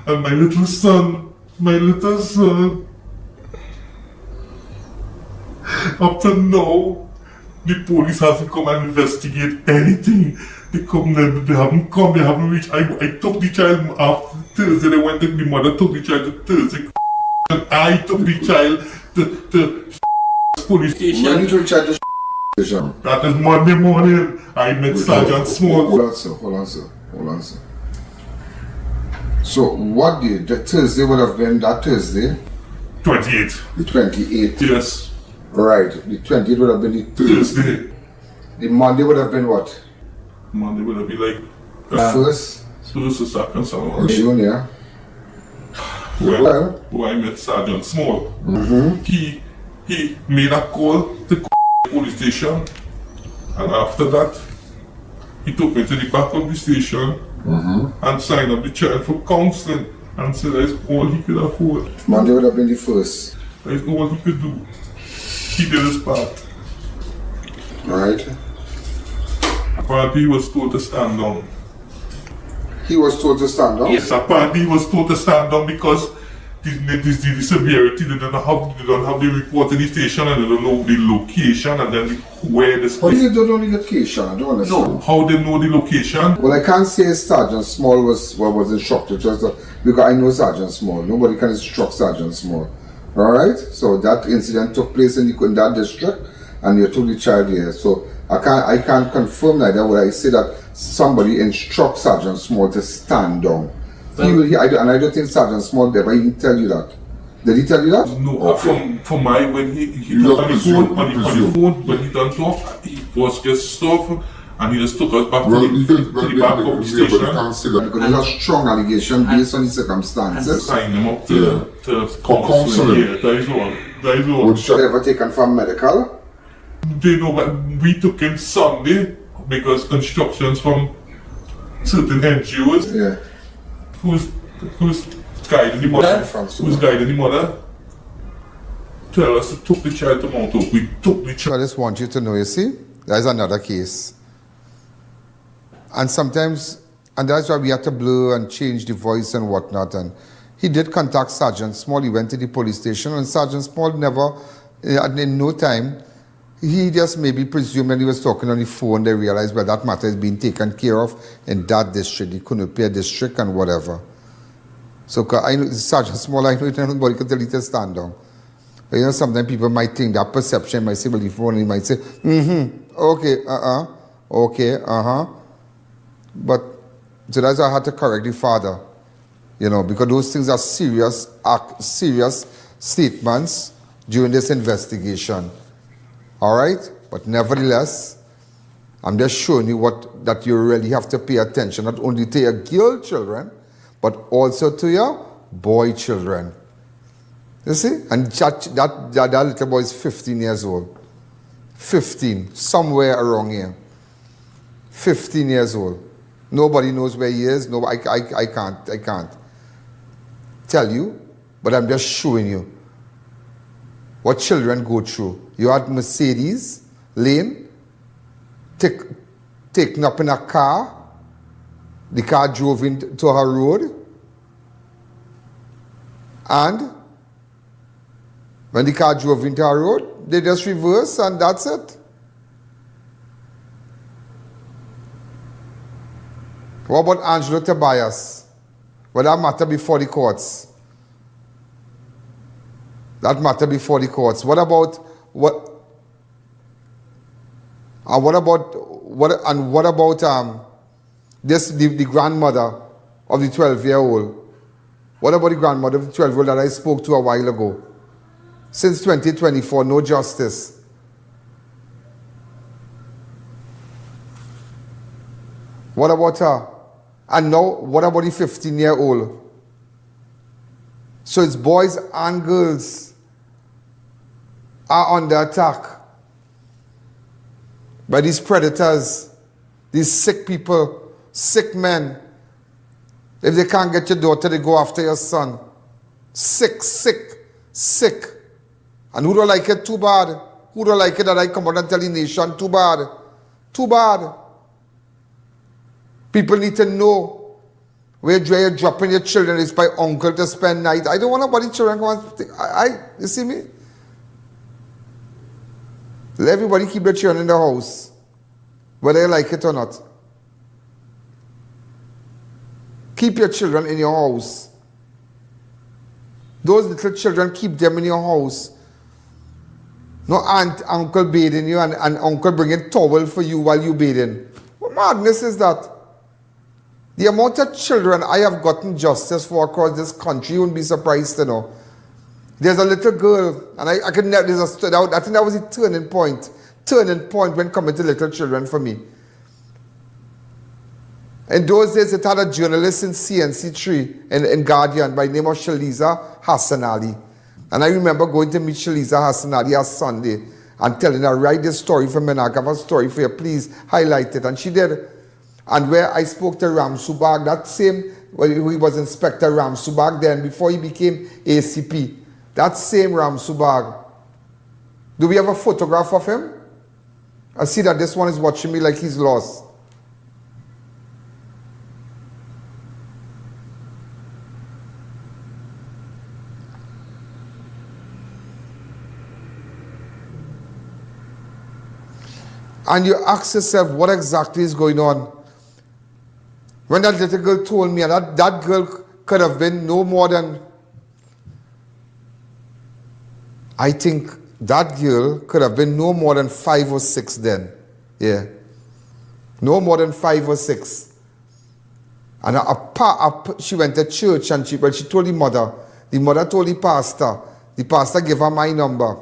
And my little son, up to now, the police hasn't come and investigate anything. They haven't come, they haven't reached. I took the child after Thursday, the mother took the child to Thursday, and I took the child to police station.
When you took the child to station?
That is Monday morning. I met Sergeant Small.
Hold on, sir. So what day? The Thursday would have been that Thursday?
28th.
The 28th?
Yes.
Right. The 20th would have been the
Thursday.
The Monday would have been what?
Monday would have been like
the first
or second somewhere.
June, yeah.
Where I met Sergeant Small. He made a call to the police station, and after that he took me to the back of the station and signed up the child for counseling and said that's all he could afford.
Monday would have been the first.
That's all he could do. He did his part.
Right.
Apparently he was told to stand down.
He was told to stand down?
Yes, apparently he was told to stand down because the severity, they don't have the report in the station and they don't know the location and then where the
How do you don't know the location? I don't understand.
No, how they know the location?
Well, I can't say Sergeant Small was instructed, because I know Sergeant Small. Nobody can instruct Sergeant Small. Alright? So that incident took place in that district and you took the child here. So I can't confirm neither would I say that somebody instructs Sergeant Small to stand down. And I don't think Sergeant Small ever even tell you that. Did he tell you that?
No, from my when he talked on the phone, when he done talk, he was just stuff and he just took us back to the back of the station.
Because there's a strong allegation based on the circumstances.
Sign him up to counseling. Yeah, that is all.
Was he ever taken from medical?
They know, but we took him Sunday because instructions from certain NGOs. Who's guiding the mother? Who's guiding the mother? Tell us to took the child to Mount Hope. We took the child.
I just want you to know, you see, there's another case. And sometimes, and that's why we have to blur and change the voice and whatnot. And he did contact Sergeant Small. He went to the police station and Sergeant Small never, in no time, he just maybe presumed when he was talking on the phone, they realized, well, that matter is being taken care of in that district, the Kunupia district and whatever. So I know, Sergeant Small, I know nobody could tell you to stand down. But you know, sometimes people might think that perception might say, well, the phone, he might say, okay, okay, But, so that's why I had to correct the father, you know, because those things are serious statements during this investigation. All right? But nevertheless, I'm just showing you that you really have to pay attention, not only to your girl children, but also to your boy children. You see? And that little boy is 15 years old. 15, somewhere around here. 15 years old. Nobody knows where he is. No, I can't tell you, but I'm just showing you what children go through. You had Mercedez Layne taken up in a car. The car drove into her road. And when the car drove into her road, they just reversed and that's it. What about Angelo Tobias? Well, that matter before the courts. That matter before the courts. What about the grandmother of the 12-year-old? What about the grandmother of the 12-year-old that I spoke to a while ago? Since 2024, no justice. What about her? And now, what about the 15-year-old? So it's boys and girls are under attack by these predators, these sick people, sick men. If they can't get your daughter, they go after your son. Sick. And who don't like it? Too bad. Who don't like it that I come out and tell the nation? Too bad. People need to know where you're dropping your children is by uncle to spend night. I don't want nobody children come and you see me? Let everybody keep their children in the house, whether you like it or not. Keep your children in your house. Those little children, keep them in your house. No aunt, uncle bathing you and uncle bringing towel for you while you bathing. What madness is that? The amount of children I have gotten justice for across this country, you wouldn't be surprised to know. There's a little girl, and I think that was a turning point when coming to little children for me. In those days, it had a journalist in CNC3 in Guardian by the name of Shaliza Hassan Ali. And I remember going to meet Shaliza Hassan Ali on Sunday and telling her, write this story for me, and I have a story for you, please highlight it. And she did. And where I spoke to Ram Subag, that same, he was Inspector Ram Subag then, before he became ACP. That same Ram Subag Do we have a photograph of him? I see that this one is watching me like he's lost. And you ask yourself, what exactly is going on? When that little girl told me, and that girl could have been no more than, I think that girl could have been no more than 5 or 6 then. Yeah. No more than 5 or 6. And she went to church and she told the mother told the pastor gave her my number.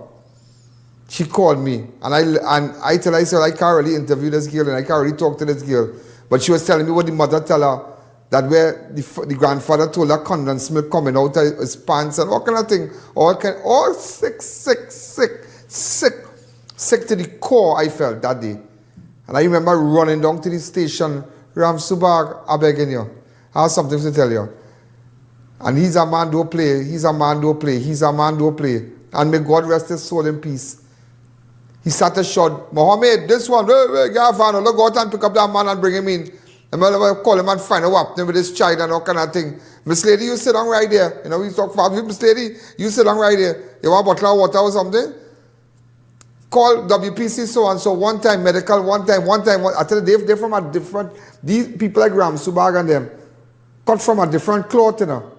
She called me and I tell her, I said, I can't really interview this girl and I can't really talk to this girl. But she was telling me what the mother tell her, that where the grandfather told her condensed milk coming out of his pants and all kind of thing. All sick to the core I felt that day. And I remember running down to the station, Ram Subag, I begging you, I have something to tell you. And he's a man don't play, he's a man don't play, he's a man don't play. And may God rest his soul in peace. He started shout, Mohammed, this one, look out and pick up that man and bring him in. And I call him and find out what happened with this child and all kind of thing. Miss Lady, you sit down right there. You know, we talk fast. Miss Lady, you sit down right there. You want a bottle of water or something? Call WPC so and so. One time medical, one time. I tell you, they're from a different, these people like Ram Subag and them, cut from a different cloth, you know.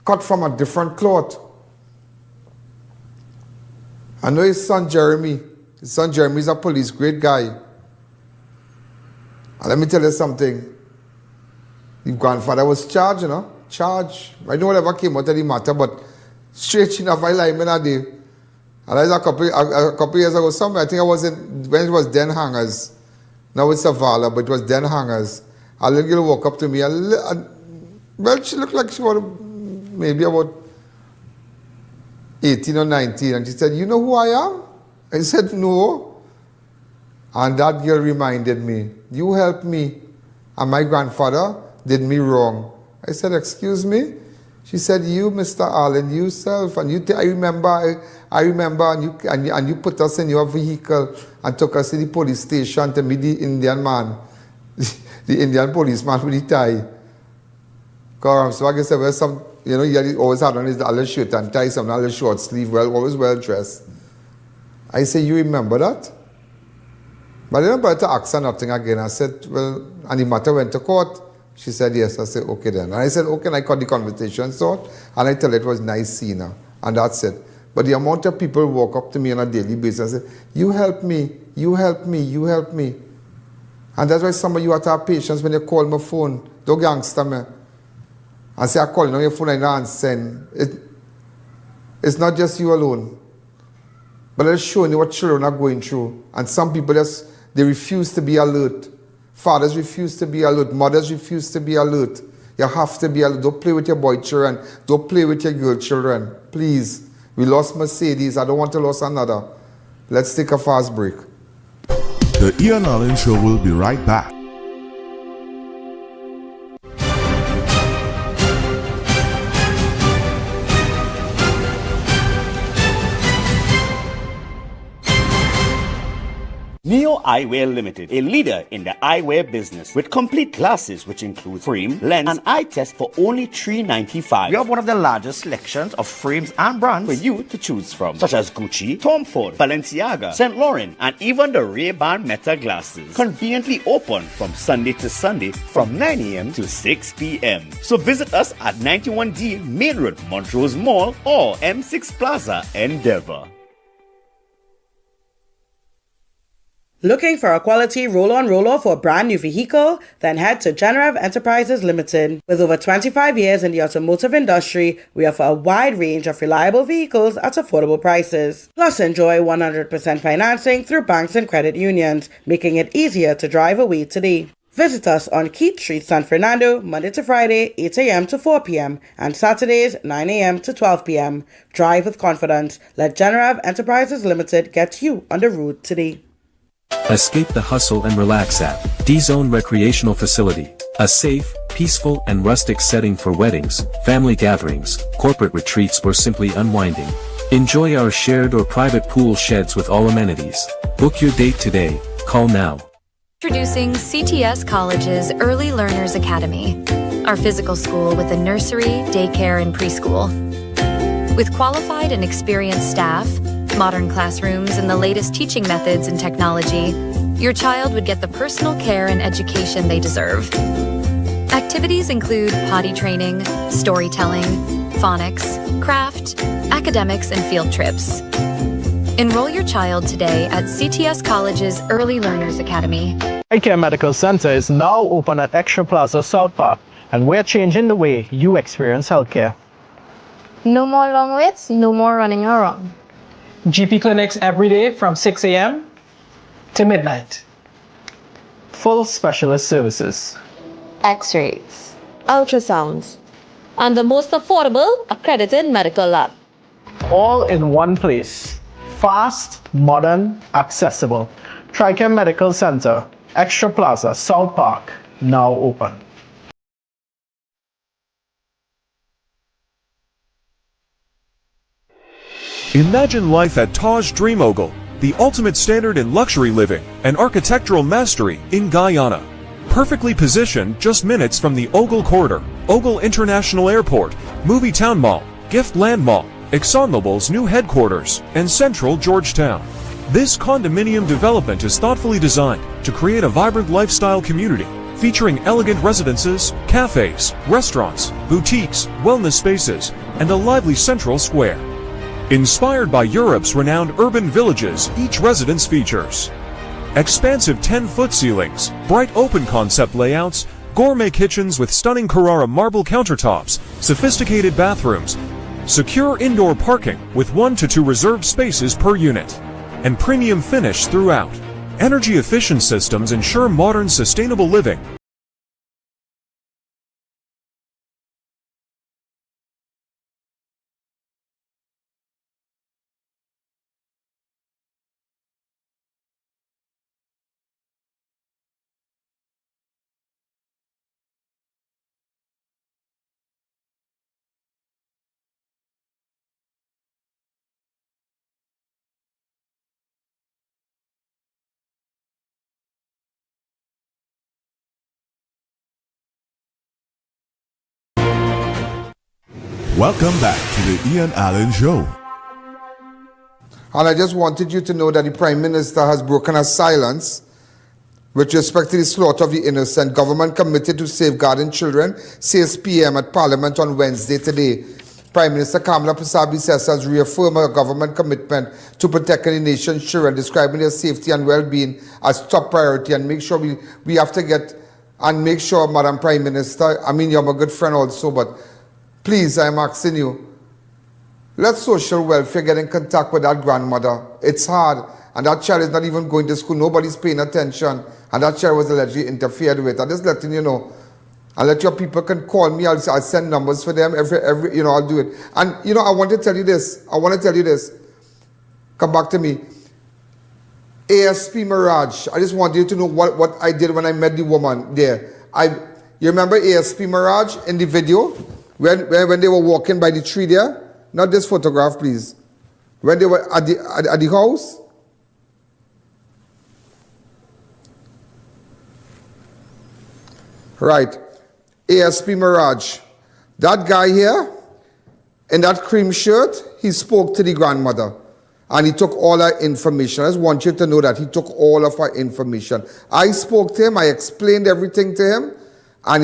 Cut from a different cloth. I know his son Jeremy. His son Jeremy is a police, great guy. And let me tell you something. The grandfather was charged, you know. Charged. I know whatever came out of the matter, but straight enough, I like me that day. And that was a couple years ago, somewhere. I think I was when it was Den Hangers. Now it's Savala, but it was Den Hangers. A little girl walked up to me. Well, she looked like she was maybe about 18 or 19. And she said, you know who I am? I said, no. And that girl reminded me, you helped me. And my grandfather did me wrong. I said, excuse me? She said, you, Mr. Allen, yourself. And I remember, and you put us in your vehicle and took us to the police station to meet the Indian man, the Indian policeman with the tie. So I guess there was some, you know, he always had on his other shirt and tie, some other short sleeve, always well dressed. I said, you remember that? But I didn't bother to ask her nothing again. I said, well, and the matter went to court. She said, yes. I said, okay then. And I said, okay, and I cut the conversation short, and I tell her it was nice seeing her. And that's it. But the amount of people walk up to me on a daily basis and say, you help me, you help me, you help me. And that's why some of you have to have patience when you call my phone. Don't gangster me. And say, I call you on your phone and I answer. It's not just you alone. But it's showing you what children are going through. And some people they refuse to be alert. Fathers refuse to be alert. Mothers refuse to be alert. You have to be alert. Don't play with your boy children. Don't play with your girl children. Please. We lost Mercedes. I don't want to lose another. Let's take a fast break.
The I.A.N. Allen Show will be right back.
Neo Eyewear Limited, a leader in the eyewear business with complete glasses which include frame, lens, and eye test for only $3.95. We have one of the largest selections of frames and brands for you to choose from, such as Gucci, Tom Ford, Balenciaga, St. Laurent, and even the Ray-Ban Meta glasses. Conveniently open from Sunday to Sunday from 9 a.m. to 6 p.m. So visit us at 91D Main Road, Montrose Mall, or M6 Plaza, Endeavour.
Looking for a quality roll-on roll-off for a brand new vehicle? Then head to Generav Enterprises Limited. With over 25 years in the automotive industry, we offer a wide range of reliable vehicles at affordable prices. Plus, enjoy 100% financing through banks and credit unions, making it easier to drive away today. Visit us on Keith Street, San Fernando, Monday to Friday, 8 a.m. to 4 p.m. and Saturdays, 9 a.m. to 12 p.m. Drive with confidence. Let Generav Enterprises Limited get you on the road today.
Escape the hustle and relax at D-Zone Recreational Facility, a safe, peaceful and rustic setting for weddings, family gatherings, corporate retreats or simply unwinding. Enjoy our shared or private pool sheds with all amenities. Book your date today. Call now.
Introducing CTS College's Early Learners Academy, our physical school with a nursery, daycare, and preschool. With qualified and experienced staff, modern classrooms, and the latest teaching methods and technology, your child would get the personal care and education they deserve. Activities include potty training, storytelling, phonics, craft, academics, and field trips. Enroll your child today at CTS College's Early Learners Academy.
I.A.N Medical Center is now open at Extra Plaza South Park, and we're changing the way you experience healthcare.
No more long waits, no more running around.
GP clinics every day from 6 a.m. to midnight. Full specialist services.
X-rays, ultrasounds, and the most affordable accredited medical lab.
All in one place. Fast, modern, accessible. I.A.N Medical Center, Extra Plaza, South Park, now open.
Imagine life at Taj Dream Ogle, the ultimate standard in luxury living and architectural mastery in Guyana. Perfectly positioned just minutes from the Ogle Corridor, Ogle International Airport, Movie Town Mall, Gift Land Mall, ExxonMobil's new headquarters, and central Georgetown. This condominium development is thoughtfully designed to create a vibrant lifestyle community featuring elegant residences, cafes, restaurants, boutiques, wellness spaces, and a lively central square. Inspired by Europe's renowned urban villages, each residence features expansive 10-foot ceilings, bright open concept layouts, gourmet kitchens with stunning Carrara marble countertops, sophisticated bathrooms, secure indoor parking with 1 to 2 reserved spaces per unit, and premium finish throughout. Energy-efficient systems ensure modern, sustainable living.
Welcome back to the Ian Allen Show.
And I just wanted you to know that the Prime Minister has broken her silence with respect to the slaughter of the innocent. Government committed to safeguarding children, 6 p.m. at Parliament on Wednesday today. Prime Minister Kamala Persaud-Bissessar has reaffirmed her government commitment to protecting the nation's children, describing their safety and well-being as top priority, and make sure we have to get, and make sure, Madam Prime Minister, I mean, you're my good friend also, but please, I'm asking you, let social welfare get in contact with that grandmother. It's hard, and that child is not even going to school. Nobody's paying attention, and that child was allegedly interfered with. I'm just letting you know. And let your people can call me. I'll send numbers for them. Every I'll do it. And I want to tell you this. Come back to me. ASP Mirage. I just want you to know what I did when I met the woman there. You remember ASP Mirage in the video? When they were walking by the tree there? Not this photograph, please. When they were at the house? Right. ASP Mirage. That guy here, in that cream shirt, he spoke to the grandmother. And he took all her information. I just want you to know that he took all of her information. I spoke to him. I explained everything to him. And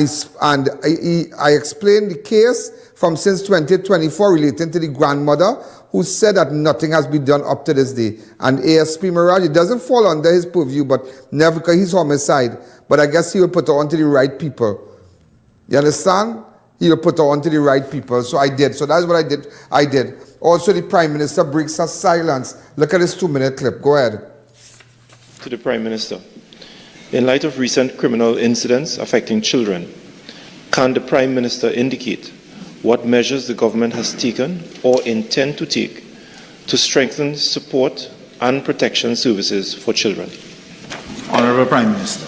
I explained the case from since 2024 relating to the grandmother who said that nothing has been done up to this day. And ASP Mirage, it doesn't fall under his purview, but never, because he's homicide. But I guess he will put it on to the right people. You understand? He will put it on to the right people. So I did. So that's what I did. Also, the Prime Minister breaks her silence. Look at this 2-minute clip. Go ahead.
To the Prime Minister. In light of recent criminal incidents affecting children, can the Prime Minister indicate what measures the government has taken or intend to take to strengthen support and protection services for children?
Honourable Prime Minister.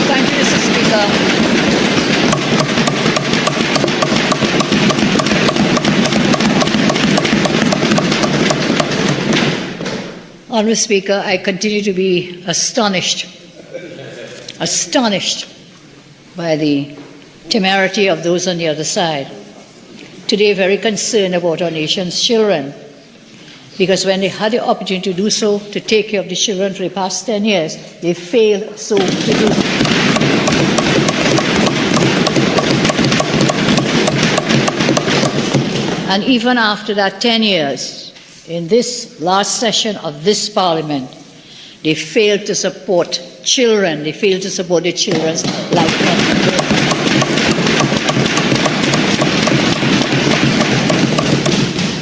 Thank you, Mr. Speaker.
Honourable Speaker, I continue to be astonished by the temerity of those on the other side. Today, very concerned about our nation's children, because when they had the opportunity to do so, to take care of the children for the past 10 years, they failed so to do. And even after that 10 years, in this last session of this Parliament, they failed to support children. They failed to support the children's life.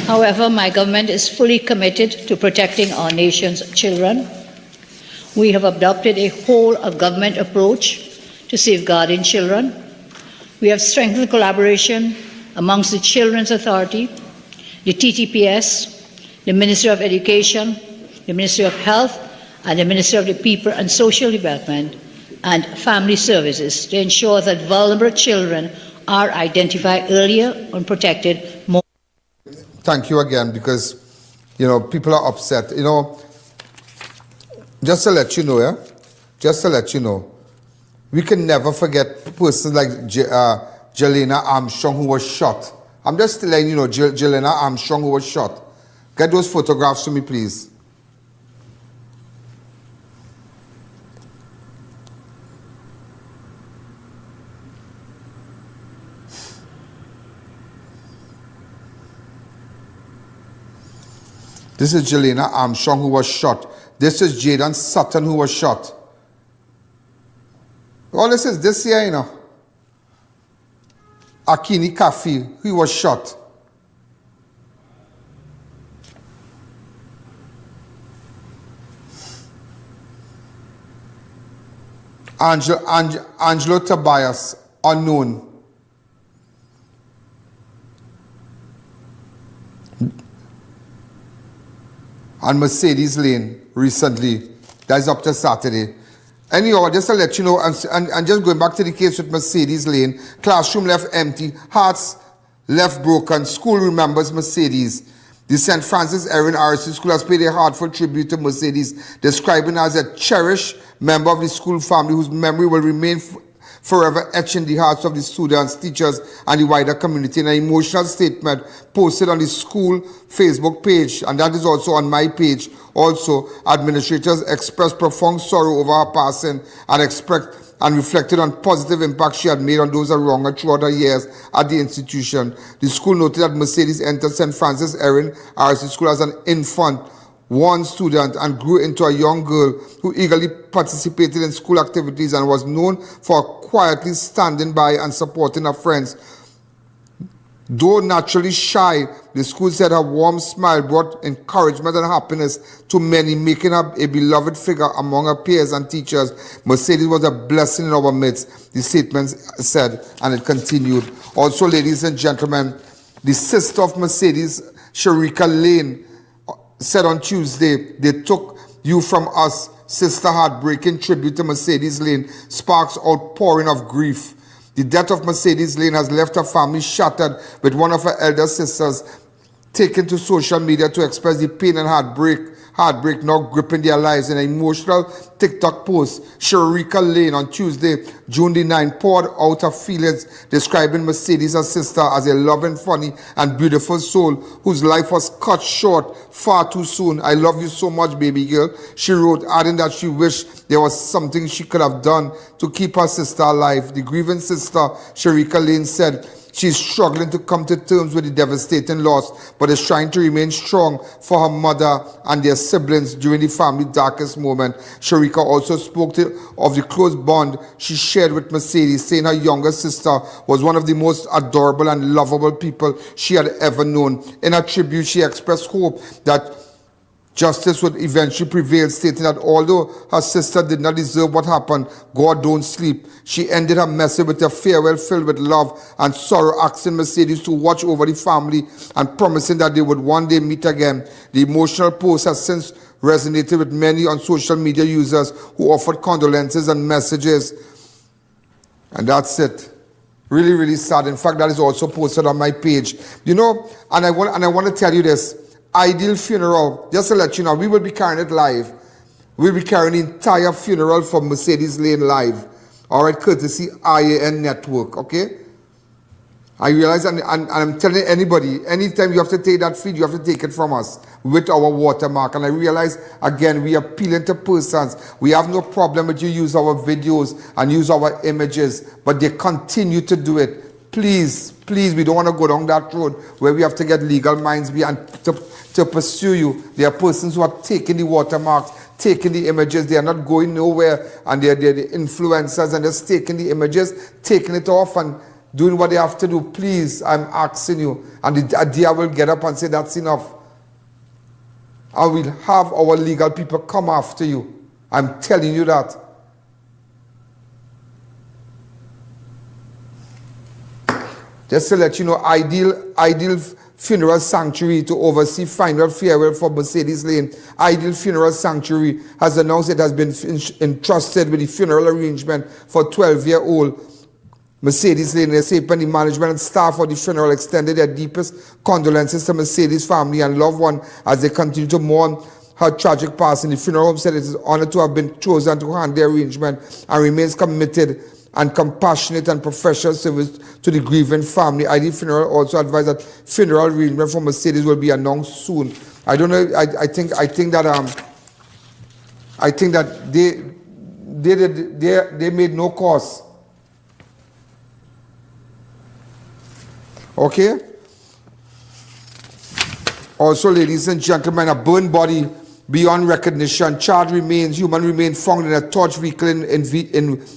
However, my government is fully committed to protecting our nation's children. We have adopted a whole-of-government approach to safeguarding children. We have strengthened collaboration amongst the Children's Authority, the TTPS, the Ministry of Education, the Ministry of Health, and the Ministry of the People and Social Development and Family Services to ensure that vulnerable children are identified earlier and protected more.
Thank you again, because, you know, people are upset. You know, just to let you know, yeah? Just to let you know, we can never forget persons like Jelena Armstrong, who was shot. I'm just letting you know, Jelena Armstrong, who was shot. Get those photographs for me, please. This is Jelena Armstrong, who was shot. This is Jaden Sutton, who was shot. All this is this year, you know. Akini Kafi, he was shot. Angelo Tobias, unknown. And Mercedez Layne recently. That is up to Saturday. Anyhow, just to let you know, and just going back to the case with Mercedez Layne, classroom left empty, hearts left broken, school remembers Mercedes. The St. Francis Erin R.C. School has paid a heartfelt tribute to Mercedes, describing her as a cherished member of the school family whose memory will remain forever etched in the hearts of the students, teachers, and the wider community. In an emotional statement posted on the school Facebook page, and that is also on my page. Also, administrators expressed profound sorrow over her passing and reflected on positive impact she had made on those around her throughout her years at the institution. The school noted that Mercedes entered St. Francis Erin R.C. School as an infant, one student, and grew into a young girl who eagerly participated in school activities and was known for quietly standing by and supporting her friends. Though naturally shy, the school said her warm smile brought encouragement and happiness to many, making her a beloved figure among her peers and teachers. Mercedes was a blessing in our midst, the statement said, and it continued. Also, ladies and gentlemen, the sister of Mercedes, Sharika Layne, said on Tuesday, "They took you from us." Sister heartbreaking tribute to Mercedes Layne sparks outpouring of grief. The death of Mercedes Layne has left her family shattered, with one of her elder sisters taken to social media to express the pain and heartbreak now gripping their lives. In an emotional TikTok post, Sharika Layne on Tuesday, June the 9th, poured out her feelings, describing Mercedes, her sister, as a loving, funny, and beautiful soul whose life was cut short far too soon. "I love you so much, baby girl," she wrote, adding that she wished there was something she could have done to keep her sister alive. The grieving sister, Sharika Layne, said she's struggling to come to terms with the devastating loss, but is trying to remain strong for her mother and their siblings during the family's darkest moment. Sharika also spoke of the close bond she shared with Mercedes, saying her younger sister was one of the most adorable and lovable people she had ever known. In her tribute, she expressed hope that justice would eventually prevail, stating that although her sister did not deserve what happened, God don't sleep. She ended her message with a farewell filled with love and sorrow, asking Mercedes to watch over the family and promising that they would one day meet again. The emotional post has since resonated with many on social media users who offered condolences and messages. And that's it. Really, really sad. In fact, that is also posted on my page. You know, and I want to tell you this. Ideal Funeral, just to let you know, we will be carrying it live. We'll be carrying the entire funeral for Mercedez Layne live. All right, courtesy I.A.N. network, okay? I realize, and I'm telling anybody, anytime you have to take that feed, you have to take it from us with our watermark. And I realize, again, we are appealing to persons. We have no problem with you use our videos and use our images, but they continue to do it. Please, please, we don't want to go down that road where we have to get legal minds behind to pursue you. There are persons who are taking the watermarks, taking the images. They are not going nowhere, and they're the influencers, and just taking the images, taking it off, and doing what they have to do. Please, I'm asking you. And the day I will get up and say, that's enough. I will have our legal people come after you. I'm telling you that. Just to let you know, Ideal Funeral Sanctuary to oversee final farewell for Mercedez Layne. Ideal Funeral Sanctuary has announced it has been entrusted with the funeral arrangement for 12-year-old Mercedez Layne. And the management and staff of the funeral extended their deepest condolences to Mercedez family and loved one as they continue to mourn her tragic passing. The funeral home said it is honored to have been chosen to handle the arrangement and remains committed and compassionate and professional service to the grieving family. ID Funeral also advised that funeral arrangement for Mercedez will be announced soon. I don't know. I think that they made no cost. Okay. Also, ladies and gentlemen, a burned body beyond recognition. Human remains found in a torch vehicle in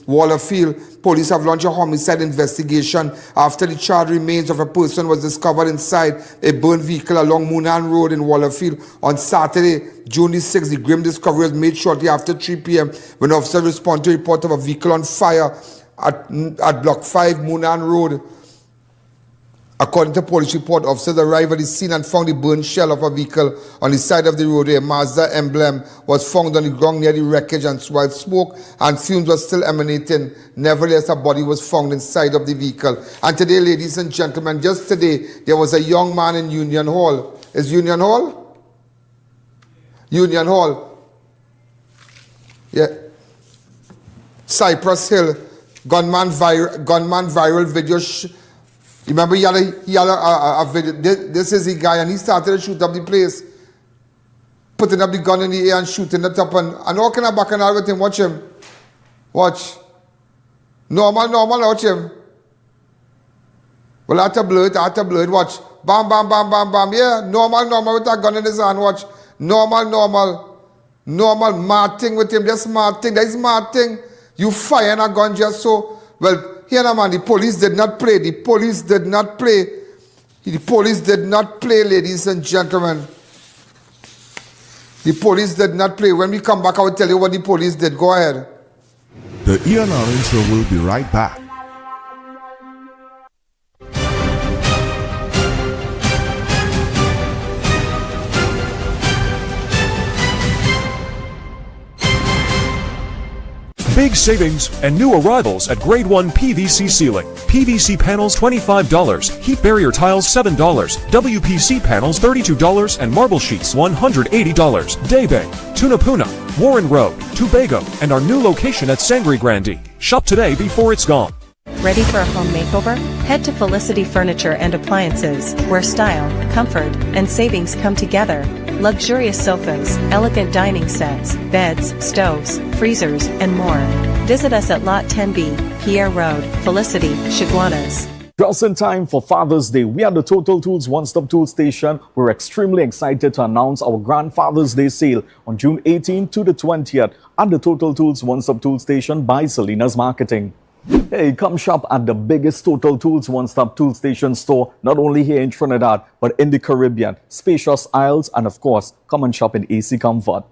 Wallerfield. Police have launched a homicide investigation after the charred remains of a person was discovered inside a burned vehicle along Moonan Road in Wallerfield on Saturday, June the 6th. The grim discovery was made shortly after 3 p.m. when officers responded to a report of a vehicle on fire at Block 5 Moonan Road. According to police report, officers arrived at the scene and found the burned shell of a vehicle on the side of the road. A Mazda emblem was found on the ground near the wreckage, and while smoke and fumes were still emanating, nevertheless a body was found inside of the vehicle. And today, ladies and gentlemen, just today, there was a young man in Union Hall. Is Union Hall? Union Hall. Yeah. Cypress Hill. Gunman viral video. Remember, he had a video. This is the guy, and he started to shoot up the place, putting up the gun in the air and shooting it up. And walking up back and out with him. Watch him. Watch. Normal, watch him. Well, I had to blow it. Watch. Bam, bam, bam, bam, bam. Yeah, normal with that gun in his hand. Watch. Normal. Marting with him. Just marting. That is marting. You firing a gun just so. Well, here now, man, the police did not play. The police did not play, ladies and gentlemen. The police did not play. When we come back, I will tell you what the police did. Go ahead.
The I.A.N. Show will be right back.
Big savings and new arrivals at Grade 1 PVC Ceiling. PVC panels $25, heat barrier tiles $7, WPC panels $32, and marble sheets $180. Daybay, Tunapuna, Warren Road, Tobago, and our new location at Sangre Grande. Shop today before it's gone.
Ready for a home makeover? Head to Felicity Furniture and Appliances, where style, comfort, and savings come together. Luxurious sofas, elegant dining sets, beds, stoves, freezers, and more. Visit us at Lot 10B, Pierre Road, Felicity, Chaguanas.
Just in time for Father's Day, we are the Total Tools One-Stop Tool Station. We're extremely excited to announce our Grand Father's Day sale on June 18th to the 20th at the Total Tools One-Stop Tool Station by Salinas Marketing. Hey, come shop at the biggest Total Tools One-Stop Tool Station store, not only here in Trinidad, but in the Caribbean. Spacious aisles, and of course, come and shop in AC comfort.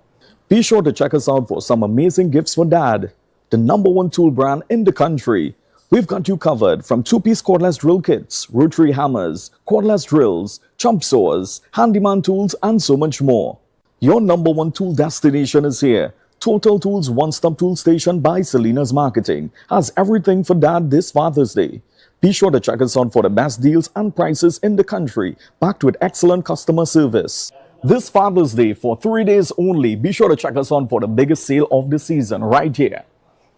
Be sure to check us out for some amazing gifts for Dad, the #1 tool brand in the country. We've got you covered from 2-piece cordless drill kits, rotary hammers, cordless drills, chop saws, handyman tools, and so much more. Your #1 tool destination is here. Total Tools One-Stop Tool Station by Salinas Marketing has everything for Dad this Father's Day. Be sure to check us out for the best deals and prices in the country, backed with excellent customer service. This Father's Day, for 3 days only, be sure to check us on for the biggest sale of the season right here.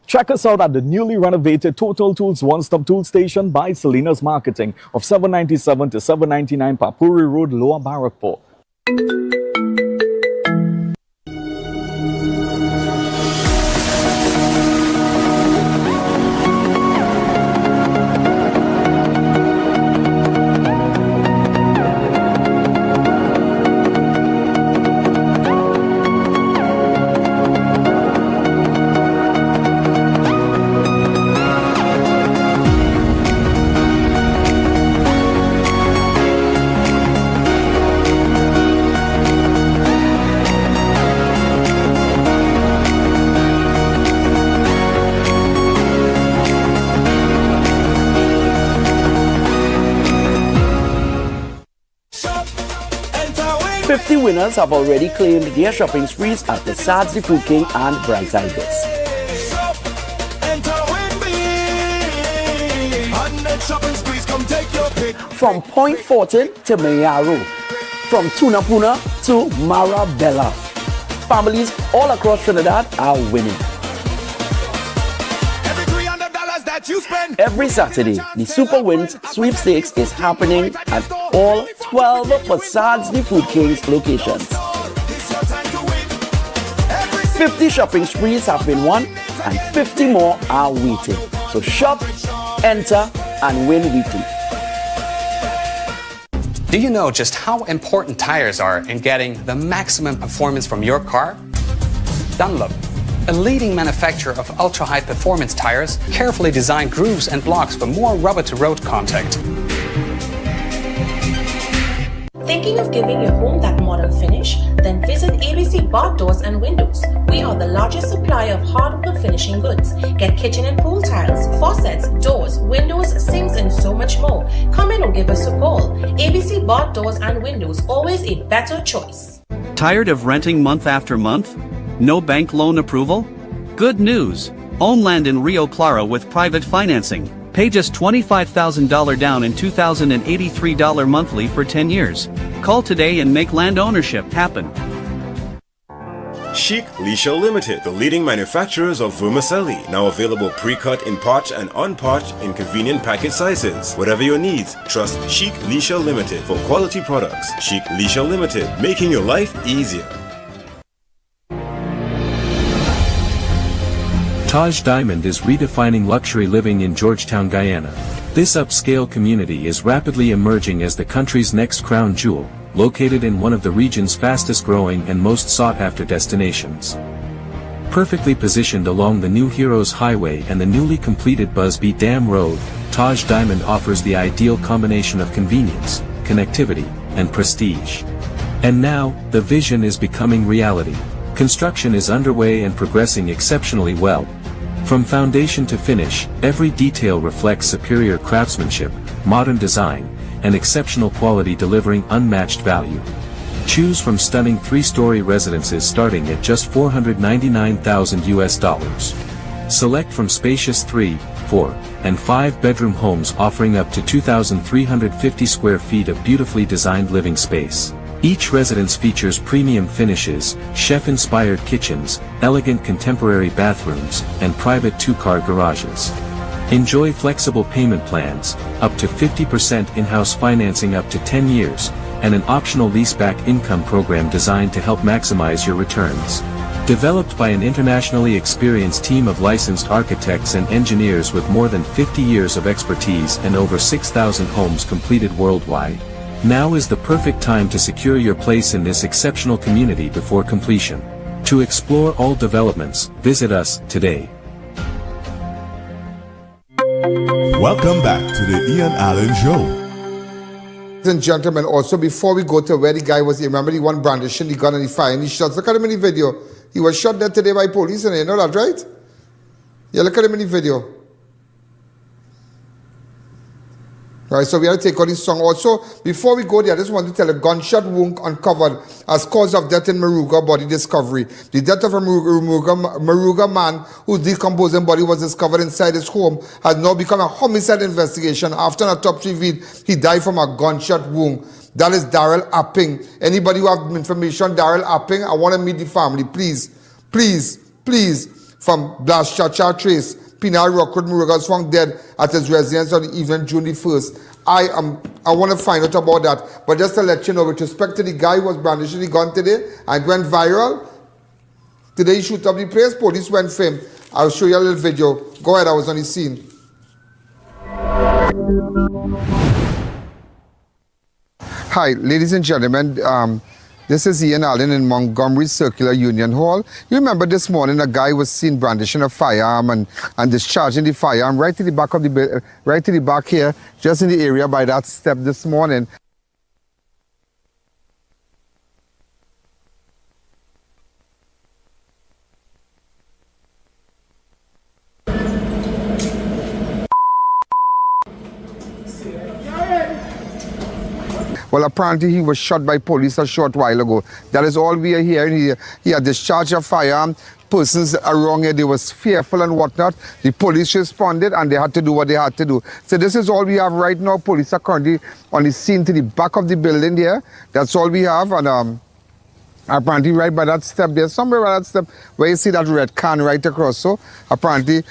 Check us out at the newly renovated Total Tools One-Stop Tool Station by Selena's Marketing of 797 to 799 Papuri Road, Lower Barrackpore.
50 winners have already claimed their shopping sprees at the Sads, the Food King and Brightside Goods. From Point Fortin to Mayaro, from Tunapuna to Marabella, families all across Trinidad are winning. Every Saturday, the Super Wins Sweepstakes is happening at all 12 Sads the Food King's locations. 50 shopping sprees have been won and 50 more are waiting. So shop, enter, and win weekly.
Do you know just how important tires are in getting the maximum performance from your car? Dunlop, a leading manufacturer of ultra-high performance tires, carefully designed grooves and blocks for more rubber-to-road contact.
Thinking of giving your home that modern finish? Then visit ABC Bar Doors and Windows. We are the largest supplier of hardwood finishing goods. Get kitchen and pool tiles, faucets, doors, windows, sinks, and so much more. Come in or give us a call. ABC Bar Doors and Windows, always a better choice.
Tired of renting month after month? No bank loan approval? Good news! Own land in Rio Claro with private financing. Pay just $25,000 down and $2,083 monthly for 10 years. Call today and make land ownership happen.
Chic Leisure Limited, the leading manufacturers of vermicelli, now available pre-cut in pot and unpot in convenient packet sizes. Whatever your needs, trust Chic Leisure Limited for quality products. Chic Leisure Limited, making your life easier.
Taj Diamond is redefining luxury living in Georgetown, Guyana. This upscale community is rapidly emerging as the country's next crown jewel, located in one of the region's fastest growing and most sought-after destinations. Perfectly positioned along the New Heroes Highway and the newly completed Busby Dam Road, Taj Diamond offers the ideal combination of convenience, connectivity, and prestige. And now, the vision is becoming reality. Construction is underway and progressing exceptionally well. From foundation to finish, every detail reflects superior craftsmanship, modern design, and exceptional quality, delivering unmatched value. Choose from stunning 3-story residences starting at just $499,000. Select from spacious 3, 4, and 5-bedroom homes offering up to 2,350 square feet of beautifully designed living space. Each residence features premium finishes, chef-inspired kitchens, elegant contemporary bathrooms, and private 2-car garages. Enjoy flexible payment plans, up to 50% in-house financing up to 10 years, and an optional leaseback income program designed to help maximize your returns. Developed by an internationally experienced team of licensed architects and engineers with more than 50 years of expertise and over 6,000 homes completed worldwide. Now is the perfect time to secure your place in this exceptional community before completion. To explore all developments, visit us today.
Welcome back to the Ian Allen Show.
Ladies and gentlemen, also before we go to where the guy was, you remember the one brandishing the gun and the fire and the shots? Look at him in the video. He was shot dead today by police, and you know that, right? Yeah, look at him in the video. Right, so we have to take on this song. Also, before we go there, I just want to tell a gunshot wound uncovered as cause of death in Moruga body discovery. The death of a Moruga man whose decomposing body was discovered inside his home has now become a homicide investigation after an autopsy revealed he died from a gunshot wound. That is Daryl Apping. Anybody who have information, Daryl Apping, I want to meet the family. Please, please, please. From Blaschacha Trace, Pinal Rockwood Murugas found dead at his residence on the evening June the 1st. I want to find out about that. But just to let you know, with respect to the guy who was brandishing the gun today and went viral, today he shoot up the place, police went for him. I'll show you a little video. Go ahead, I was on the scene. Hi, ladies and gentlemen. This is I.A.N in Montgomery Circular Union Hall. You remember this morning a guy was seen brandishing a firearm and discharging the firearm right to the back of the right to the back here, just in the area by that step this morning. Well, apparently he was shot by police a short while ago. That is all we are hearing. He had discharged a firearm. Persons around here, they was fearful and whatnot. The police responded and they had to do what they had to do. So this is all we have right now. Police are currently on the scene to the back of the building there. That's all we have. And apparently right by that step there, somewhere by that step, where you see that red can right across. So apparently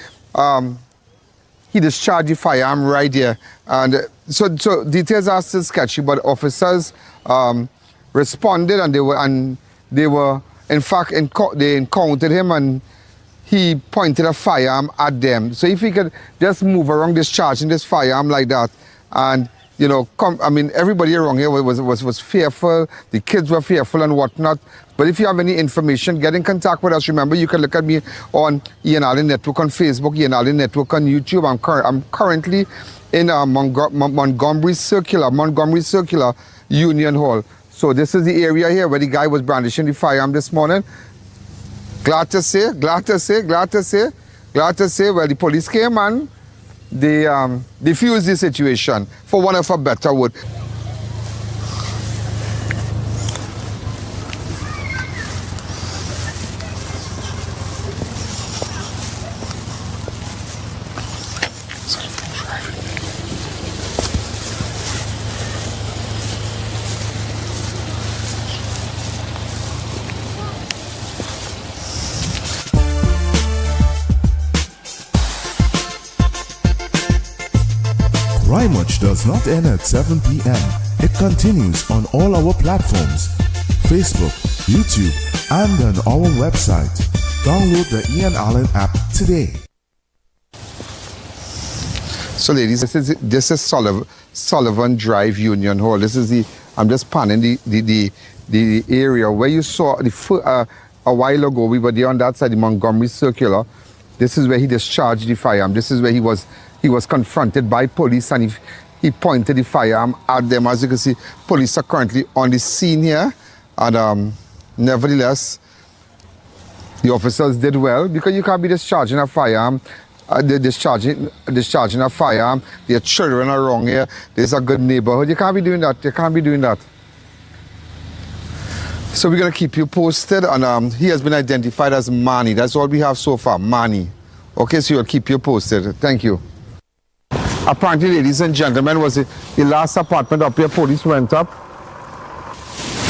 he discharged the firearm right here. And so details are still sketchy, but officers responded and they were in fact they encountered him and he pointed a firearm at them. So if he could just move around discharging this firearm like that, and you know, everybody around here was fearful. The kids were fearful and whatnot. But if you have any information, get in contact with us. Remember, you can look at me on I.A.N Network on Facebook, I.A.N Network on YouTube. I'm currently in Montgomery Circular Union Hall. So this is the area here where the guy was brandishing the firearm this morning. Glad to say, well, the police came and they defused the situation, for want of a better word.
Crime Watch does not end at 7 p.m. It continues on all our platforms, Facebook, YouTube, and on our website. Download the I.A.N app today.
So ladies, this is Sullivan Drive Union Hall. This is I'm just panning the area where you saw a while ago. We were there on that side, the Montgomery Circular. This is where he discharged the firearm. This is where he was confronted by police and he pointed the firearm at them. As you can see, police are currently on the scene here. And nevertheless, the officers did well, because you can't be discharging a firearm. Discharging a firearm. There are children around here. There's a good neighborhood. You can't be doing that. You can't be doing that. So we're going to keep you posted. And he has been identified as Manny. That's all we have so far, Manny. Okay, so we'll keep you posted. Thank you. Apparently, ladies and gentlemen, was the last apartment up here. Police went up.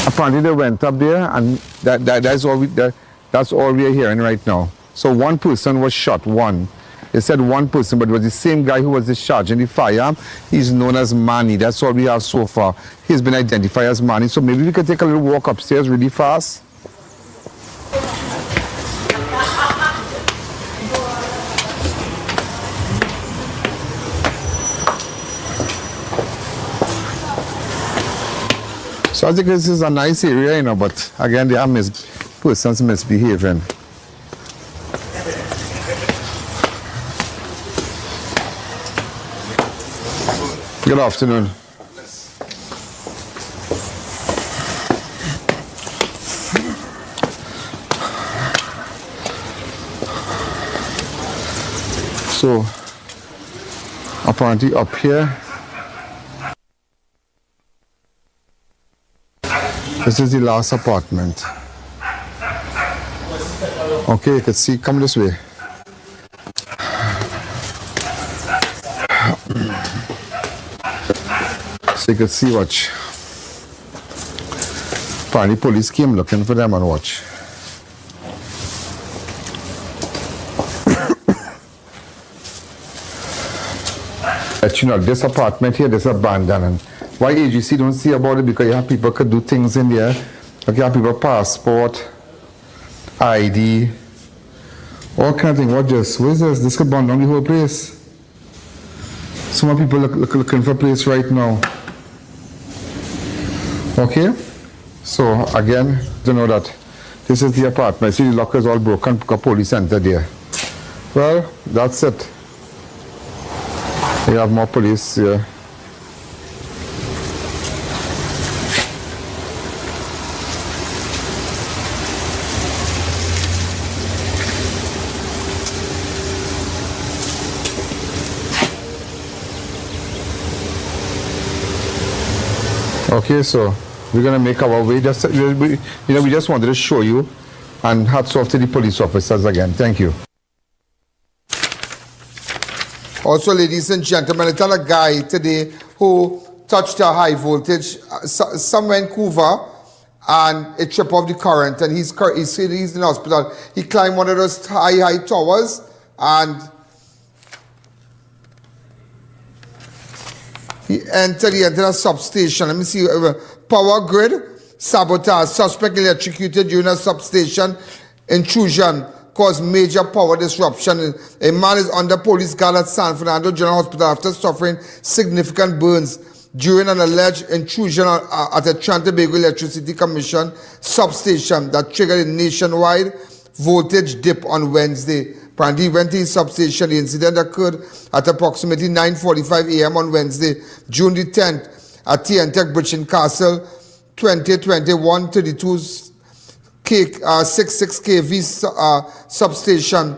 Apparently, they went up there, and that's all we are hearing right now. So one person was shot. One. They said one person, but it was the same guy who was discharging the firearm. He's known as Manny. That's all we have so far. He's been identified as Manny. So maybe we could take a little walk upstairs really fast. So I think this is a nice area, you know, but again, there are persons misbehaving. Good afternoon. So, apparently up here, this is the last apartment. Okay, you can see, come this way. So you can see, watch. Apparently police came looking for them and watch. But you know, this apartment here, this abandoned. And why agency don't see about it? Because you have people could do things in there. Like you have people passport, ID, all kind of things. What is this? This could burn down the whole place. Some people looking for a place right now. Okay? So again, you know that this is the apartment. See the lockers all broken because police entered there. Well, that's it. We have more police here. Okay, so we're gonna make our way. We just wanted to show you, and hats off to the police officers again. Thank you. Also, ladies and gentlemen, I tell a guy today who touched a high voltage somewhere in Vancouver, and it tripped off the current, and he's in the hospital. He climbed one of those high towers, and he entered a substation. Let me see. Power grid sabotage. Suspect electrocuted during a substation intrusion. Caused major power disruption. A man is under police guard at San Fernando General Hospital after suffering significant burns during an alleged intrusion at a Trinidad and Tobago Electricity Commission substation that triggered a nationwide voltage dip on Wednesday. Apparently, he went to his substation. The incident occurred at approximately 9:45 a.m. on Wednesday, June the 10th, at TNTech Bridge Castle, 2021 32 66 kV substation.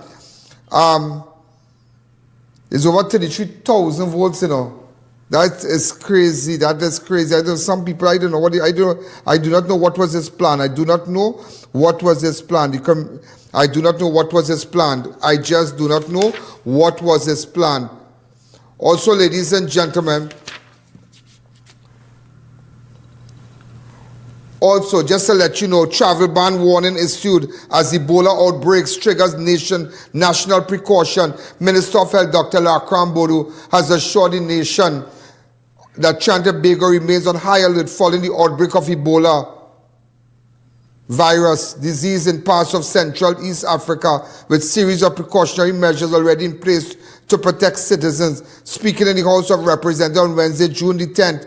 It's over 33,000 volts, you know. That is crazy. That is crazy. I know some people, I don't know what I do not know what was his plan. I do not know what was his plan. I do not know what was his plan. I just do not know what was his plan. Also, ladies and gentlemen, also, just to let you know, travel ban warning issued as Ebola outbreaks triggers national precaution. Minister of Health Dr. Lakram Bodu has assured the nation that Trinidad and Tobago remains on high alert following the outbreak of Ebola virus disease in parts of Central East Africa, with series of precautionary measures already in place to protect citizens. Speaking in the House of Representatives on Wednesday, June the 10th,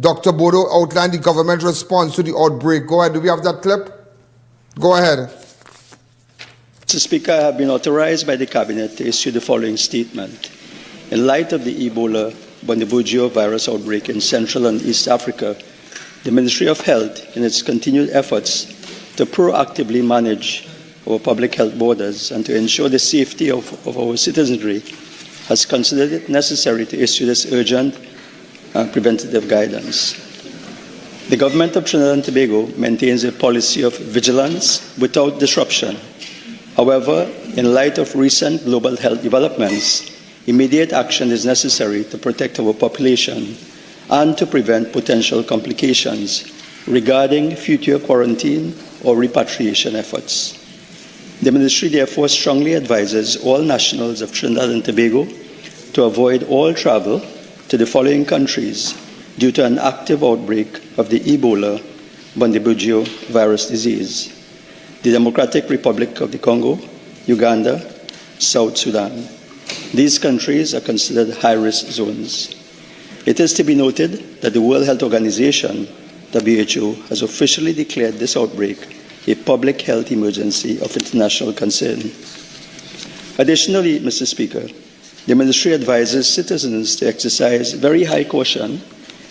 Dr. Bodo outlined the government response to the outbreak. Go ahead. Do we have that clip? Go ahead.
Mr. Speaker, I have been authorized by the Cabinet to issue the following statement. In light of the Ebola Bundibugyo virus outbreak in Central and East Africa, the Ministry of Health, in its continued efforts to proactively manage our public health borders and to ensure the safety of our citizenry, has considered it necessary to issue this urgent preventative guidance. The government of Trinidad and Tobago maintains a policy of vigilance without disruption. However, in light of recent global health developments, immediate action is necessary to protect our population and to prevent potential complications regarding future quarantine or repatriation efforts. The Ministry therefore strongly advises all nationals of Trinidad and Tobago to avoid all travel to the following countries due to an active outbreak of the Ebola Bundibugyo virus disease: the Democratic Republic of the Congo, Uganda, South Sudan. These countries are considered high-risk zones. It is to be noted that the World Health Organization, WHO, has officially declared this outbreak a public health emergency of international concern. Additionally, Mr. Speaker, the Ministry advises citizens to exercise very high caution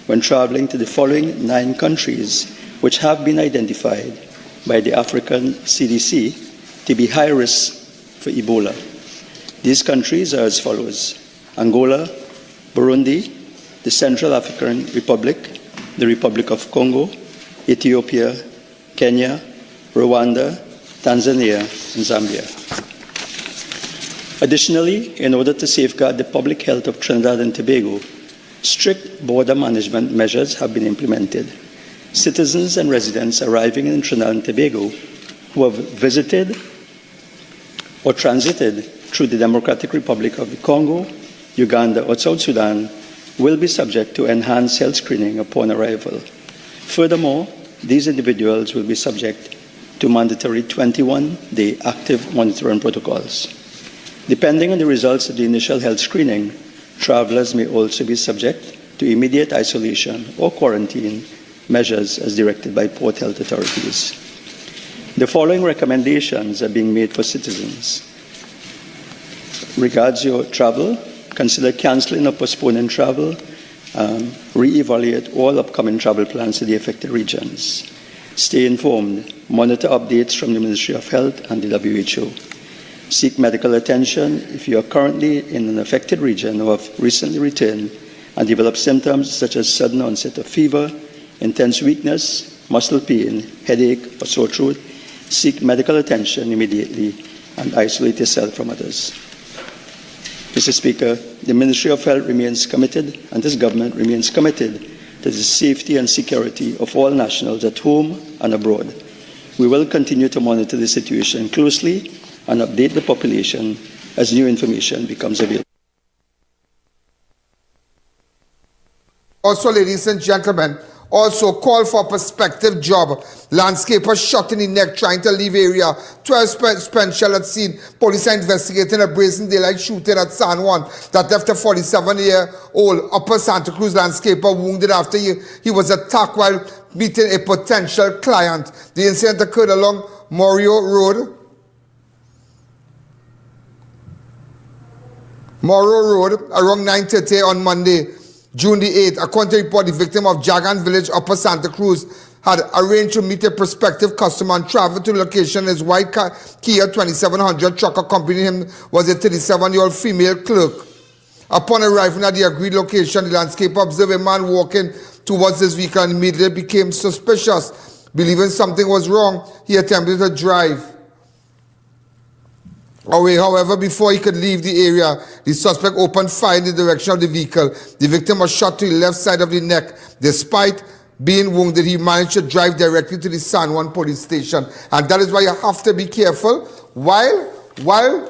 when traveling to the following 9 countries which have been identified by the African CDC to be high risk for Ebola. These countries are as follows: Angola, Burundi, the Central African Republic, the Republic of Congo, Ethiopia, Kenya, Rwanda, Tanzania, and Zambia. Additionally, in order to safeguard the public health of Trinidad and Tobago, strict border management measures have been implemented. Citizens and residents arriving in Trinidad and Tobago who have visited or transited through the Democratic Republic of the Congo, Uganda, or South Sudan will be subject to enhanced health screening upon arrival. Furthermore, these individuals will be subject to mandatory 21-day active monitoring protocols. Depending on the results of the initial health screening, travelers may also be subject to immediate isolation or quarantine measures as directed by port health authorities. The following recommendations are being made for citizens. Regards your travel, consider cancelling or postponing travel, re-evaluate all upcoming travel plans to the affected regions. Stay informed, monitor updates from the Ministry of Health and the WHO. Seek medical attention if you are currently in an affected region or have recently returned and develop symptoms such as sudden onset of fever, intense weakness, muscle pain, headache, or sore throat. Seek medical attention immediately and isolate yourself from others. Mr. Speaker, the Ministry of Health remains committed, and this government remains committed to the safety and security of all nationals at home and abroad. We will continue to monitor the situation closely and update the population as new information becomes available.
Also, ladies and gentlemen, also call for prospective job. Landscaper shot in the neck trying to leave area. 12 spent shell at scene. Police are investigating a brazen daylight shooting at San Juan that left a 47-year-old Upper Santa Cruz landscaper wounded after he was attacked while meeting a potential client. The incident occurred along Morro Road around 9:30 on Monday, June the 8th. According to report, the victim of Jagan Village, Upper Santa Cruz, had arranged to meet a prospective customer and travel to the location. His white Kia 2700 truck accompanying him was a 37-year-old female clerk. Upon arriving at the agreed location, the landscaper observed a man walking towards his vehicle and immediately became suspicious. Believing something was wrong, he attempted to drive away. However, before he could leave the area, the suspect opened fire in the direction of the vehicle. The victim was shot to the left side of the neck. Despite being wounded, he managed to drive directly to the San Juan police station. And that is why you have to be careful while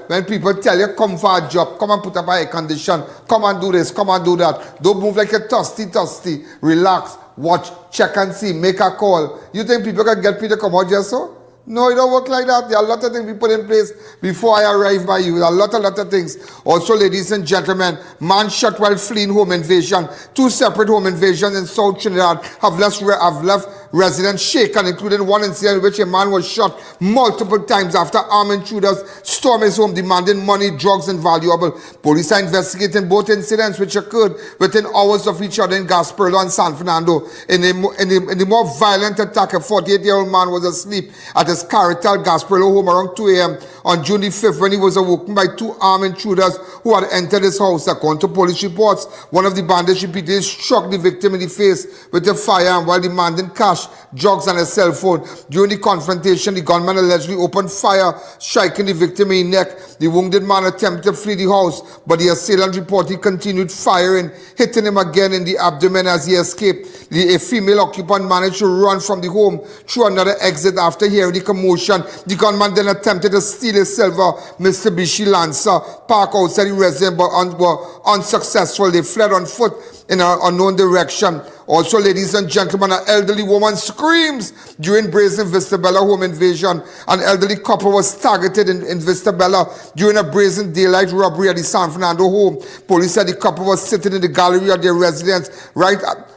when people tell you, come for a job, come and put up air condition, come and do this, come and do that. Don't move like a thirsty. Relax, watch, check and see, make a call. You think people can get people to come out just so? No, it don't work like that. There are a lot of things we put in place before I arrive by you. There are a lot of things. Also, ladies and gentlemen, man shot while fleeing home invasion. 2 separate home invasions in South Trinidad have left residents shaken, including one incident in which a man was shot multiple times after armed intruders stormed his home demanding money, drugs, and valuables. Police are investigating both incidents, which occurred within hours of each other in Gasperlo and San Fernando. In the more violent attack, a 48-year-old man was asleep at his Carital Gasperlo home around 2 a.m. on June the 5th when he was awoken by 2 armed intruders who had entered his house. According to police reports, one of the bandits repeatedly struck the victim in the face with a firearm while demanding cash, drugs, and a cell phone. During the confrontation, the gunman allegedly opened fire, striking the victim in the neck. The wounded man attempted to flee the house, but the assailant reportedly continued firing, hitting him again in the abdomen as he escaped. A female occupant managed to run from the home through another exit after hearing the commotion. The gunman then attempted to steal a silver Mitsubishi Lancer parked outside the residence, but were unsuccessful. They fled on foot in an unknown direction. Also, ladies and gentlemen, an elderly woman screams during brazen Vista Bella home invasion. An elderly couple was targeted in Vista Bella during a brazen daylight robbery at the San Fernando home. Police said the couple was sitting in the gallery of their residence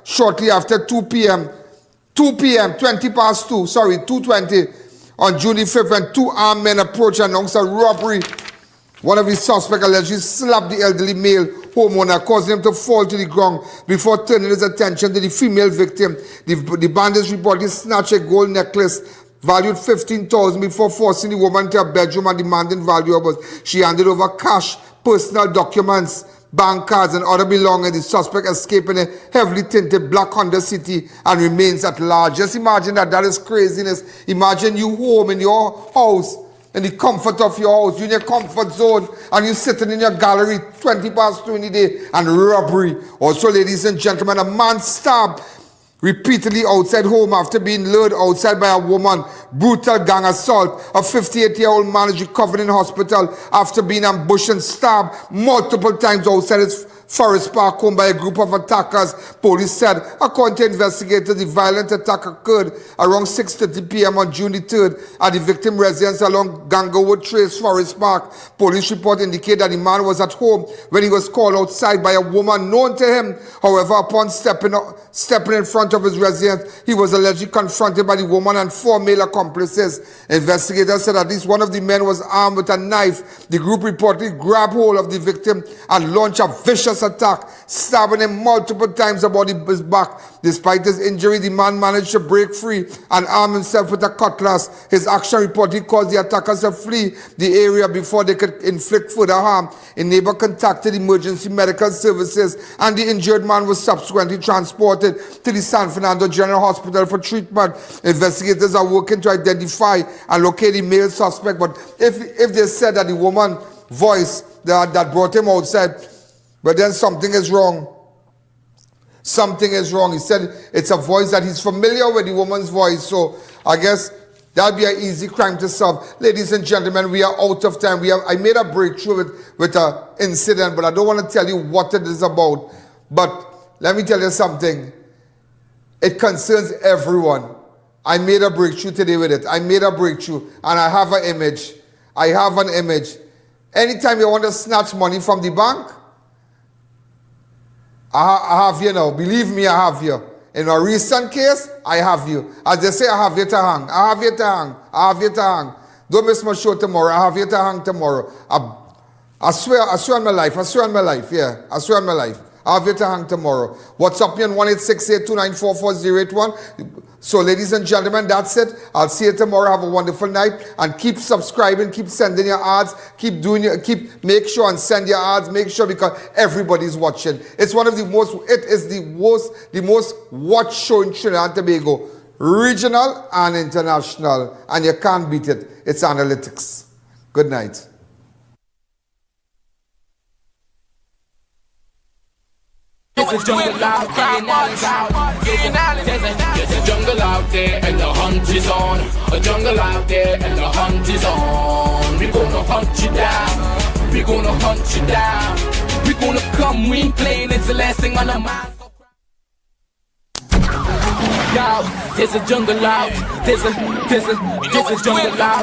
shortly after 2 p.m., 2:20 on June 5th when 2 armed men approached and announced a robbery. One of the suspects allegedly slapped the elderly male homeowner, causing him to fall to the ground before turning his attention to the female victim. The bandits reportedly snatched a gold necklace valued $15,000 before forcing the woman to her bedroom and demanding valuables. She handed over cash, personal documents, bank cards, and other belongings. The suspect escaped in a heavily tinted black Honda City and remains at large. Just imagine that. That is craziness. Imagine you home in your house, in the comfort of your house, you're in your comfort zone, and you're sitting in your gallery 20 past 2 in the day, and robbery. Also, ladies and gentlemen, a man stabbed repeatedly outside home after being lured outside by a woman. Brutal gang assault. A 58-year-old man is recovered in hospital after being ambushed and stabbed multiple times outside his Forest Park home by a group of attackers. Police said, according to investigators, the violent attack occurred around 6:30 p.m. on June the 3rd at the victim residence along Gangawood Trace, Forest Park. Police report indicated that the man was at home when he was called outside by a woman known to him. However, upon stepping in front of his residence, he was allegedly confronted by the woman and 4 male accomplices. Investigators said at least one of the men was armed with a knife. The group reportedly grabbed hold of the victim and launched a vicious attack, stabbing him multiple times about his back. Despite his injury, the man managed to break free and arm himself with a cutlass. His action reportedly caused the attackers to flee the area before they could inflict further harm. A neighbor contacted emergency medical services and the injured man was subsequently transported to the San Fernando General Hospital for treatment. Investigators are working to identify and locate the male suspect, but if they said that the woman voice that brought him outside, but then something is wrong. Something is wrong. He said it's a voice that he's familiar with, the woman's voice. So I guess that'd be an easy crime to solve. Ladies and gentlemen, we are out of time. I made a breakthrough with an incident, but I don't want to tell you what it is about. But let me tell you something. It concerns everyone. I made a breakthrough today with it. I made a breakthrough, and I have an image. I have an image. Anytime you want to snatch money from the bank, I have you now. Believe me, I have you. In a recent case, I have you. As they say, I have you to hang. I have you to hang. I have you to hang. Don't miss my show tomorrow. I have you to hang tomorrow. I swear on my life. I swear on my life. Yeah, I swear on my life. I have you to hang tomorrow. WhatsApp me on 1-868-294-4081. So, ladies and gentlemen, that's it. I'll see you tomorrow. Have a wonderful night. And keep subscribing. Keep sending your ads. Make sure and send your ads. Make sure, because everybody's watching. It's one of the most, it is the most watched show in Trinidad and Tobago. Regional and international. And you can't beat it. It's analytics. Good night.
There's a jungle out there, there's a jungle out there, and the hunt is on. A jungle out there, and the hunt is on. We're gonna hunt you down. We're gonna hunt you down. We're gonna come, we ain't playing, it's the last thing on our mind. Yo, there's a jungle out. There's a jungle out.